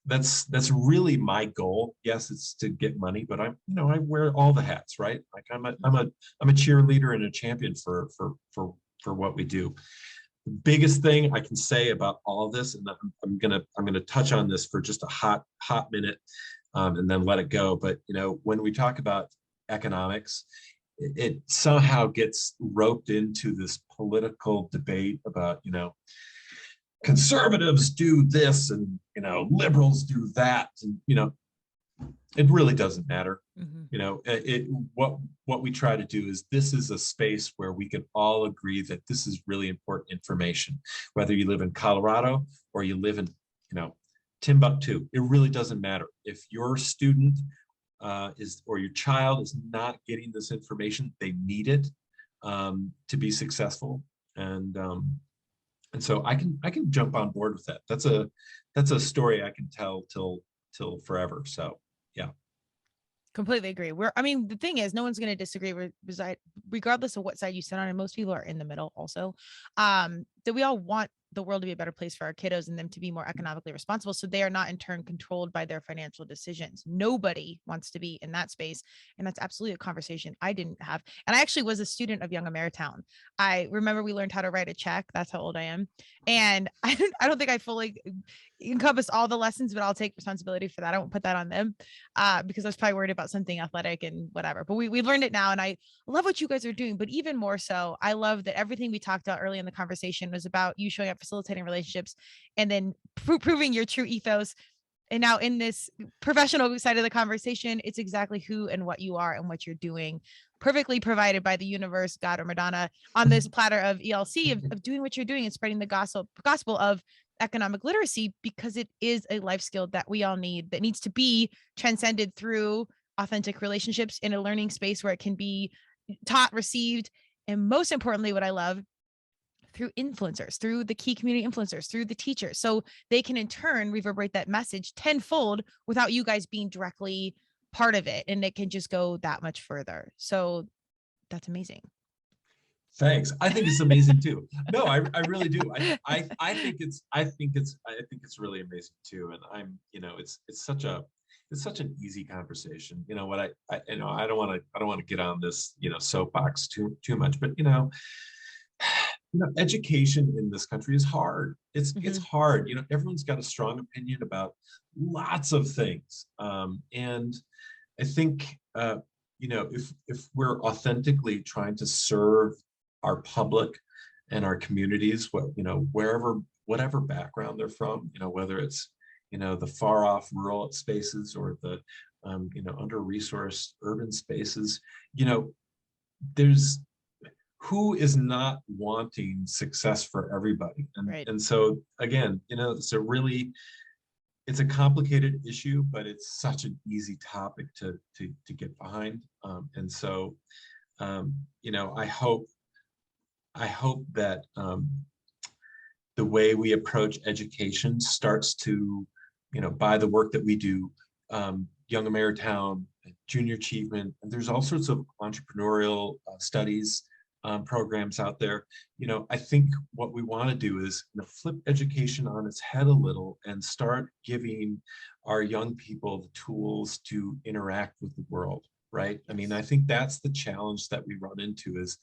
Speaker 3: That's really my goal. Yes, it's to get money, but I wear all the hats, right? Like I'm a cheerleader and a champion for what we do. The biggest thing I can say about all this, and I'm gonna touch on this for just a hot minute, and then let it go. But when we talk about economics, it somehow gets roped into this political debate about conservatives do this and liberals do that, and it really doesn't matter. What we try to do is, this is a space where we can all agree that this is really important information, whether you live in Colorado or you live in Timbuktu. It really doesn't matter. If your student or your child is not getting this information, they need it to be successful. And so I can jump on board with that. That's a story I can tell till forever. So yeah.
Speaker 2: Completely agree. The thing is, no one's going to disagree regardless of what side you sit on. And most people are in the middle also, that we all want the world to be a better place for our kiddos and them to be more economically responsible, so they are not in turn controlled by their financial decisions. Nobody wants to be in that space. And that's absolutely a conversation I didn't have. And I actually was a student of Young Ameritown. I remember we learned how to write a check. That's how old I am. And I don't think I fully encompass all the lessons, but I'll take responsibility for that. I won't put that on them because I was probably worried about something athletic and whatever, but we've learned it now. And I love what you guys are doing, but even more so, I love that everything we talked about early in the conversation was about you showing up, facilitating relationships, and then proving your true ethos. And now in this professional side of the conversation, it's exactly who and what you are and what you're doing, perfectly provided by the universe, God, or Madonna, on this platter of ELC, of doing what you're doing and spreading the gospel of economic literacy, because it is a life skill that we all need, that needs to be transcended through authentic relationships in a learning space where it can be taught, received, and most importantly, what I love, through influencers, through the key community influencers, through the teachers, so they can in turn reverberate that message tenfold without you guys being directly part of it, and it can just go that much further. So that's amazing.
Speaker 3: Thanks. I think it's amazing too. No, I really do. I think it's really amazing too. And I'm, it's such an easy conversation. You know what I don't want to get on this, soapbox too much, but education in this country is hard. It's hard. Everyone's got a strong opinion about lots of things. And I think if we're authentically trying to serve our public and our communities, whatever background they're from, whether it's the far off rural spaces or the under-resourced urban spaces, there's who is not wanting success for everybody.
Speaker 2: Right.
Speaker 3: And so again, it's a complicated issue, but it's such an easy topic to get behind. And so I hope that the way we approach education starts to, by the work that we do, Young Ameritown, Junior Achievement, and there's all sorts of entrepreneurial studies programs out there. I think what we want to do is flip education on its head a little and start giving our young people the tools to interact with the world, right? I mean, I think that's the challenge that we run into is,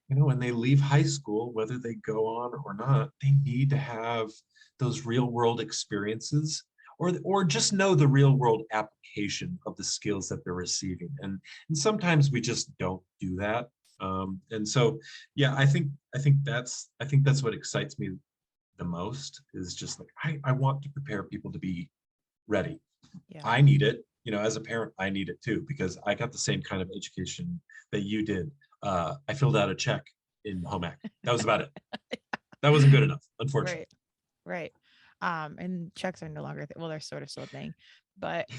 Speaker 3: when they leave high school, whether they go on or not, they need to have those real world experiences or just know the real world application of the skills that they're receiving. And sometimes we just don't do that. And so, yeah, I think that's what excites me the most is just like, I want to prepare people to be ready. Yeah. I need it, as a parent, I need it too, because I got the same kind of education that you did. I filled out a check in home ec. That was about it. That wasn't good enough, unfortunately.
Speaker 2: Right. And checks are no longer, they're sort of still a thing. But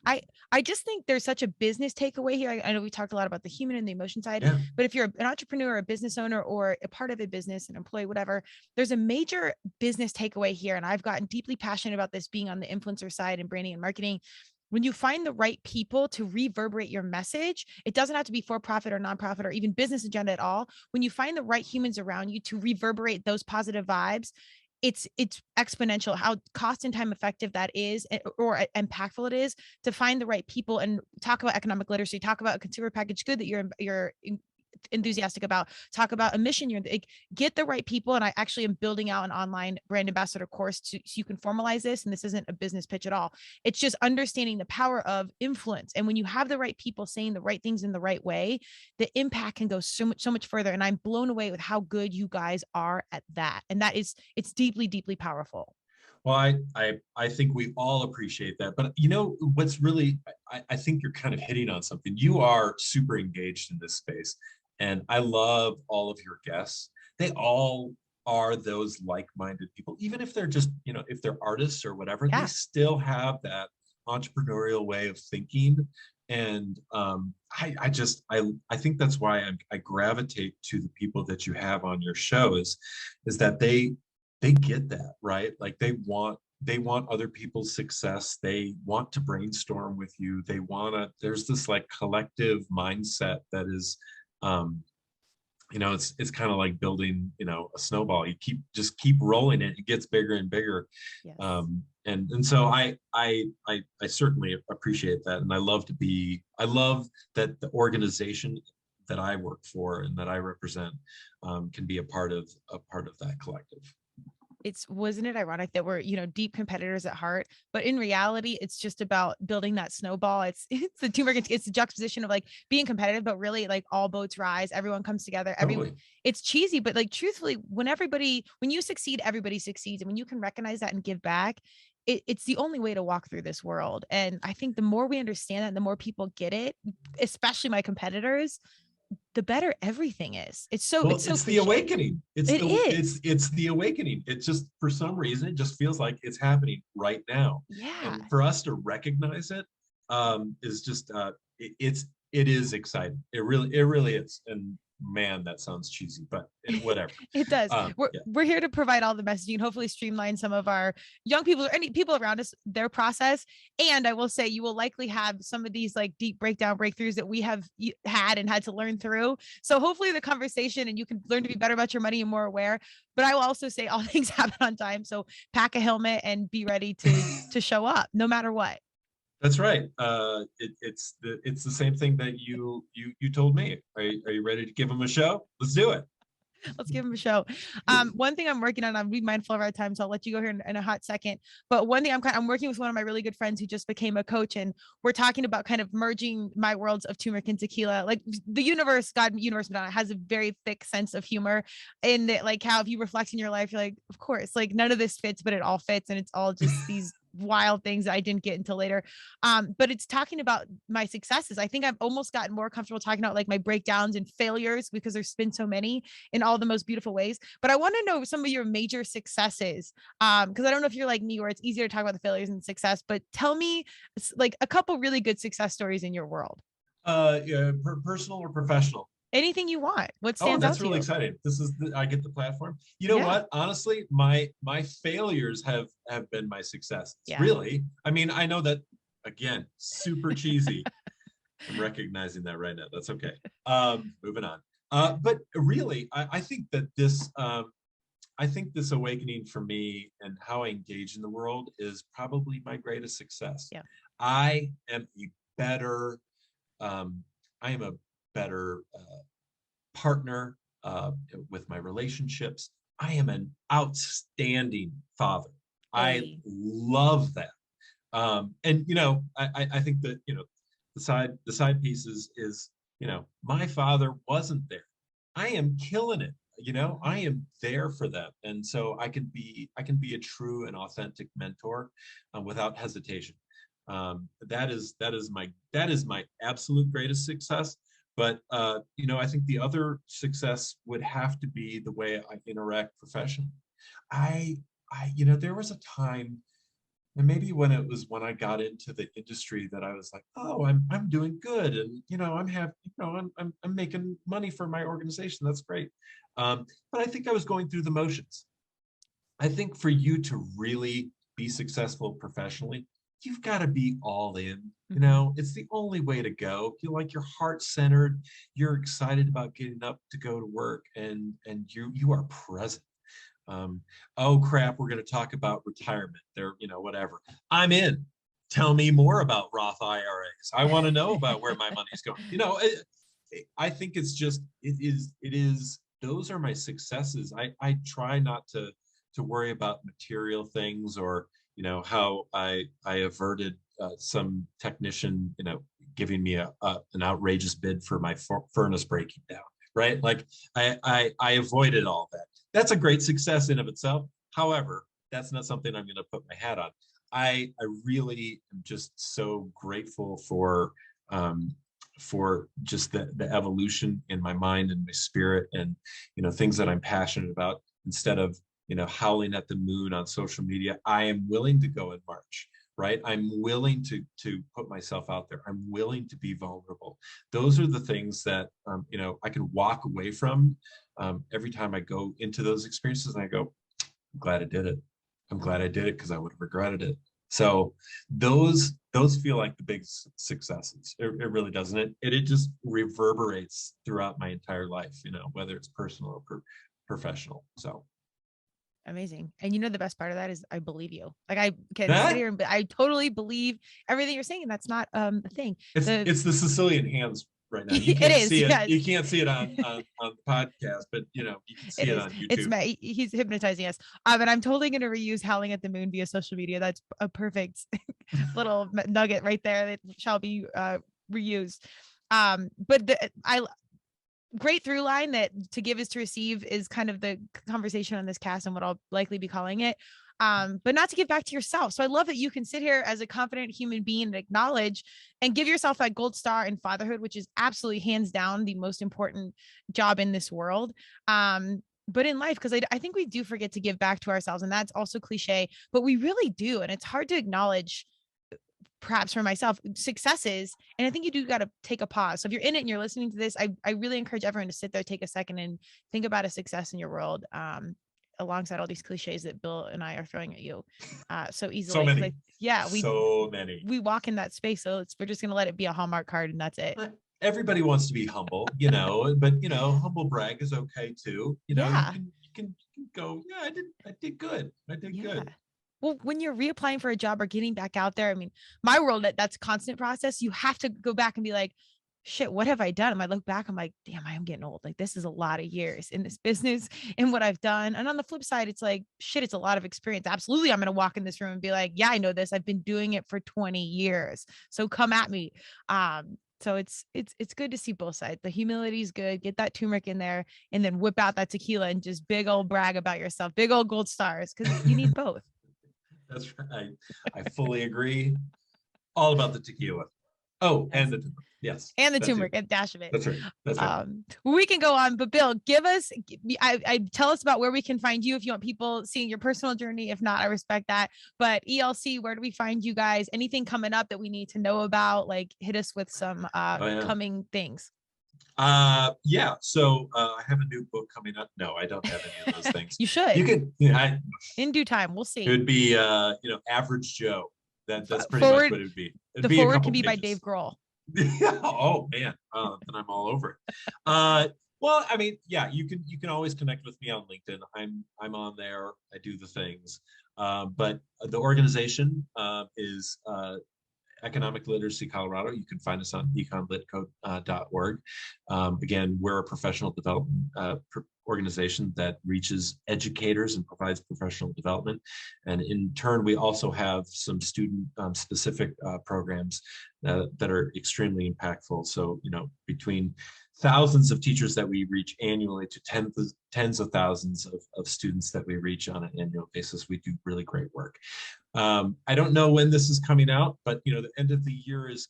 Speaker 2: I just think there's such a business takeaway here. I know we talked a lot about the human and the emotion side, but if you're an entrepreneur, a business owner, or a part of a business, an employee, whatever, there's a major business takeaway here. And I've gotten deeply passionate about this being on the influencer side and branding and marketing. When you find the right people to reverberate your message, it doesn't have to be for profit or nonprofit or even business agenda at all. When you find the right humans around you to reverberate those positive vibes, it's exponential how cost and time effective that is, or impactful it is to find the right people and talk about economic literacy, talk about a consumer packaged good that you're enthusiastic about, talk about a mission, get the right people. And I actually am building out an online brand ambassador course so you can formalize this. And this isn't a business pitch at all. It's just understanding the power of influence. And when you have the right people saying the right things in the right way, the impact can go so much further. And I'm blown away with how good you guys are at that. And it's deeply, deeply powerful.
Speaker 3: Well, I think we all appreciate that. But what's really, I think you're kind of hitting on something. You are super engaged in this space. And I love all of your guests. They all are those like-minded people, even if they're just, if they're artists or whatever, they still have that entrepreneurial way of thinking. And I think that's why I gravitate to the people that you have on your show is that they get that, right? Like they want other people's success. They want to brainstorm with you. There's this like collective mindset that is, it's kind of like building, a snowball. You keep rolling it. It gets bigger and bigger. Yes. And so I certainly appreciate that. And I love that the organization that I work for and that I represent can be a part of that collective.
Speaker 2: Wasn't it ironic that we're, deep competitors at heart, but in reality, it's just about building that snowball. It's the teamwork. It's the juxtaposition of like being competitive, but really like all boats rise. Everyone comes together.
Speaker 3: Totally.
Speaker 2: It's cheesy, but like truthfully, when you succeed, everybody succeeds. And when you can recognize that and give back, it's the only way to walk through this world. And I think the more we understand that, the more people get it, especially my competitors, the better everything is. It's the
Speaker 3: awakening. It's the awakening. It just, for some reason, it just feels like it's happening right now.
Speaker 2: Yeah.
Speaker 3: And for us to recognize it is just it is exciting. It really is. And man, that sounds cheesy, but whatever.
Speaker 2: It does.
Speaker 3: Yeah.
Speaker 2: We're here to provide all the messaging and hopefully streamline some of our young people or any people around us, their process. And I will say you will likely have some of these like deep breakthroughs that we have had and had to learn through. So hopefully the conversation and you can learn to be better about your money and more aware. But I will also say all things happen on time. So pack a helmet and be ready to show up no matter what.
Speaker 3: That's right. It's the same thing that you told me. Are you ready to give them a show? Let's do it.
Speaker 2: Let's give him a show. One thing I'm working on, I'm being mindful of our time, so I'll let you go here in a hot second. But one thing I'm working with one of my really good friends who just became a coach, and we're talking about kind of merging my worlds of turmeric and tequila. Like the universe, God, universe, Madonna has a very thick sense of humor in that, like how if you reflect in your life, you're like, of course, like none of this fits, but it all fits, and it's all just these wild things that I didn't get until later. But it's talking about my successes. I think I've almost gotten more comfortable talking about like my breakdowns and failures because there's been so many in all the most beautiful ways. But I want to know some of your major successes. Because I don't know if you're like me where it's easier to talk about the failures and success, but tell me like a couple really good success stories in your world.
Speaker 3: Yeah, personal or professional?
Speaker 2: Anything you want. What stands out
Speaker 3: that's
Speaker 2: to
Speaker 3: really
Speaker 2: you?
Speaker 3: exciting. I get the platform. You know what? Honestly, my failures have been my successes.
Speaker 2: Yeah.
Speaker 3: Really. I mean, I know that again, super cheesy. I'm recognizing that right now. That's okay. Moving on. But really, I think that this awakening for me and how I engage in the world is probably my greatest success.
Speaker 2: Yeah.
Speaker 3: I am a better partner with my relationships. I am an outstanding father. I love that. And I think that the side piece is my father wasn't there. I am killing it. I am there for them, and so I can be a true and authentic mentor without hesitation. That is my absolute greatest success. But I think the other success would have to be the way I interact professionally. There was a time, and maybe when I got into the industry, that I was like, oh, I'm doing good, and I'm making money for my organization. That's great. But I think I was going through the motions. I think for you to really be successful professionally, you've got to be all in. It's the only way to go. Feel like you're heart-centered, you're excited about getting up to go to work, and you are present. Oh crap, we're going to talk about retirement there, whatever. I'm in. Tell me more about Roth IRAs. I want to know about where my money's going. I think it is those are my successes. I try not to worry about material things, or how I averted some technician giving me an outrageous bid for my furnace breaking down, right? Like I avoided all that. That's a great success in of itself. However, that's not something I'm going to put my hat on. I really am just so grateful for just the evolution in my mind and my spirit, and things that I'm passionate about. Instead of howling at the moon on social media, I am willing to go in March, right? I'm willing to put myself out there. I'm willing to be vulnerable. Those are the things that I can walk away from every time I go into those experiences, and I go, I'm glad I did it. I'm glad I did it, because I would have regretted it. So those feel like the big successes. It really doesn't. It just reverberates throughout my entire life, whether it's personal or professional. So
Speaker 2: amazing. And the best part of that is I believe you. Like I can sit here and I totally believe everything you're saying, and that's not a thing.
Speaker 3: It's the Sicilian hands right now. You can't see it. Yes. You can't see it on the podcast, but you can see it on YouTube.
Speaker 2: He's hypnotizing us. And I'm totally going to reuse howling at the moon via social media. That's a perfect little nugget right there that shall be reused. But great through line that to give is to receive is kind of the conversation on this cast and what I'll likely be calling it. But not to give back to yourself. So I love that you can sit here as a confident human being and acknowledge and give yourself that gold star in fatherhood, which is absolutely hands down the most important job in this world. But in life, because I think we do forget to give back to ourselves, and that's also cliche, but we really do. And it's hard to acknowledge perhaps for myself, successes. And I think you do got to take a pause. So if you're in it and you're listening to this, I really encourage everyone to sit there, take a second and think about a success in your world. Alongside all these cliches that Bill and I are throwing at you so easily.
Speaker 3: So many.
Speaker 2: Like, we walk in that space. So we're just going to let it be a Hallmark card and that's it.
Speaker 3: Everybody wants to be humble, but humble brag is okay too. You can go, yeah, I did good. I did good.
Speaker 2: Well, when you're reapplying for a job or getting back out there, I mean, my world, that's a constant process. You have to go back and be like, shit, what have I done? And I look back, I'm like, damn, I am getting old. Like, this is a lot of years in this business and what I've done. And on the flip side, it's like, shit, it's a lot of experience. Absolutely. I'm going to walk in this room and be like, yeah, I know this. I've been doing it for 20 years. So come at me. So it's good to see both sides. The humility is good. Get that turmeric in there and then whip out that tequila and just big old brag about yourself, big old gold stars, because you need both.
Speaker 3: That's right. I fully agree. All about the tequila. Oh, and the turmeric. Yes.
Speaker 2: And the turmeric, a dash of it.
Speaker 3: That's right. That's right.
Speaker 2: We can go on, but Bill, give us, tell us about where we can find you if you want people seeing your personal journey. If not, I respect that. But ELC, where do we find you guys? Anything coming up that we need to know about? Like, hit us with some coming things.
Speaker 3: Yeah. So I have a new book coming up. No, I don't have any of those things.
Speaker 2: You should.
Speaker 3: You can.
Speaker 2: In due time, we'll see.
Speaker 3: It would be, Average Joe. That's pretty
Speaker 2: forward,
Speaker 3: much what it would be.
Speaker 2: The forward can be by Dave Grohl.
Speaker 3: Oh man, then I'm all over it. Well, I mean, yeah, you can always connect with me on LinkedIn. I'm on there. I do the things. But the organization is Economic Literacy Colorado. You can find us on econlitco.org. Again, we're a professional development organization that reaches educators and provides professional development. And in turn, we also have some student specific programs that are extremely impactful. So, between thousands of teachers that we reach annually to tens of thousands of students that we reach on an annual basis, we do really great work. I don't know when this is coming out, but the end of the year is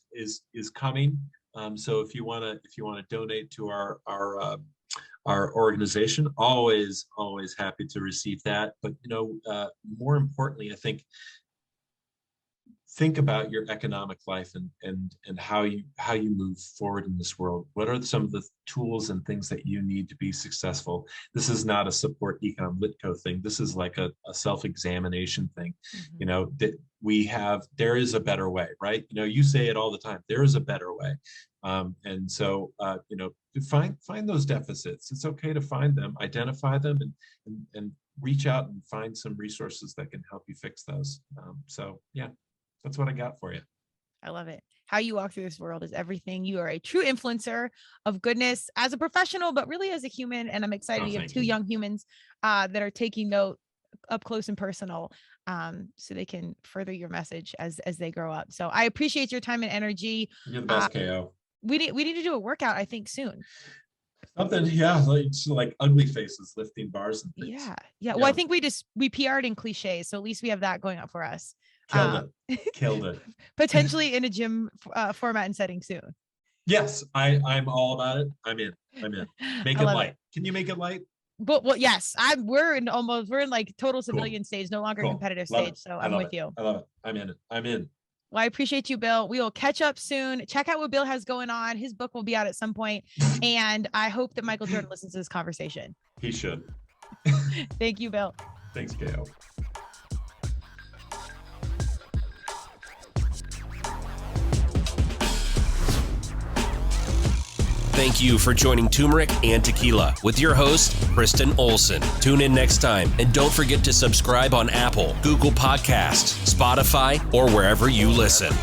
Speaker 3: coming. So if you want to donate to our organization, always happy to receive that. But more importantly, I think about your economic life and how you move forward in this world. What are some of the tools and things that you need to be successful? This is not a support Econ Litco thing. This is like a self-examination thing. Mm-hmm. That there is a better way, right? You say it all the time. There is a better way. And so, find those deficits. It's okay to find them, identify them, and reach out and find some resources that can help you fix those. So yeah, that's what I got for you.
Speaker 2: I love it. How you walk through this world is everything. You are a true influencer of goodness as a professional, but really as a human. And I'm excited you have two young humans that are taking note up close and personal, so they can further your message as they grow up. So I appreciate your time and energy.
Speaker 3: You're the best, KO.
Speaker 2: We need to do a workout, I think, soon.
Speaker 3: Something, yeah, like ugly faces lifting bars and things.
Speaker 2: Yeah. Well, I think we PR'd in cliches, so at least we have that going up for us.
Speaker 3: Killed it.
Speaker 2: Potentially in a gym format and setting soon.
Speaker 3: Yes, I'm all about it. I'm in. Make it light. Can you make it light?
Speaker 2: But well, yes, we're in like total civilian stage, no longer competitive stage. So I'm with you.
Speaker 3: I love it. I'm in.
Speaker 2: Well, I appreciate you, Bill. We will catch up soon. Check out what Bill has going on. His book will be out at some point. And I hope that Michael Jordan listens to this conversation.
Speaker 3: He should.
Speaker 2: Thank you, Bill.
Speaker 3: Thanks, KO.
Speaker 1: Thank you for joining Turmeric and Tequila with your host, Kristen Olson. Tune in next time, and don't forget to subscribe on Apple, Google Podcasts, Spotify, or wherever you listen.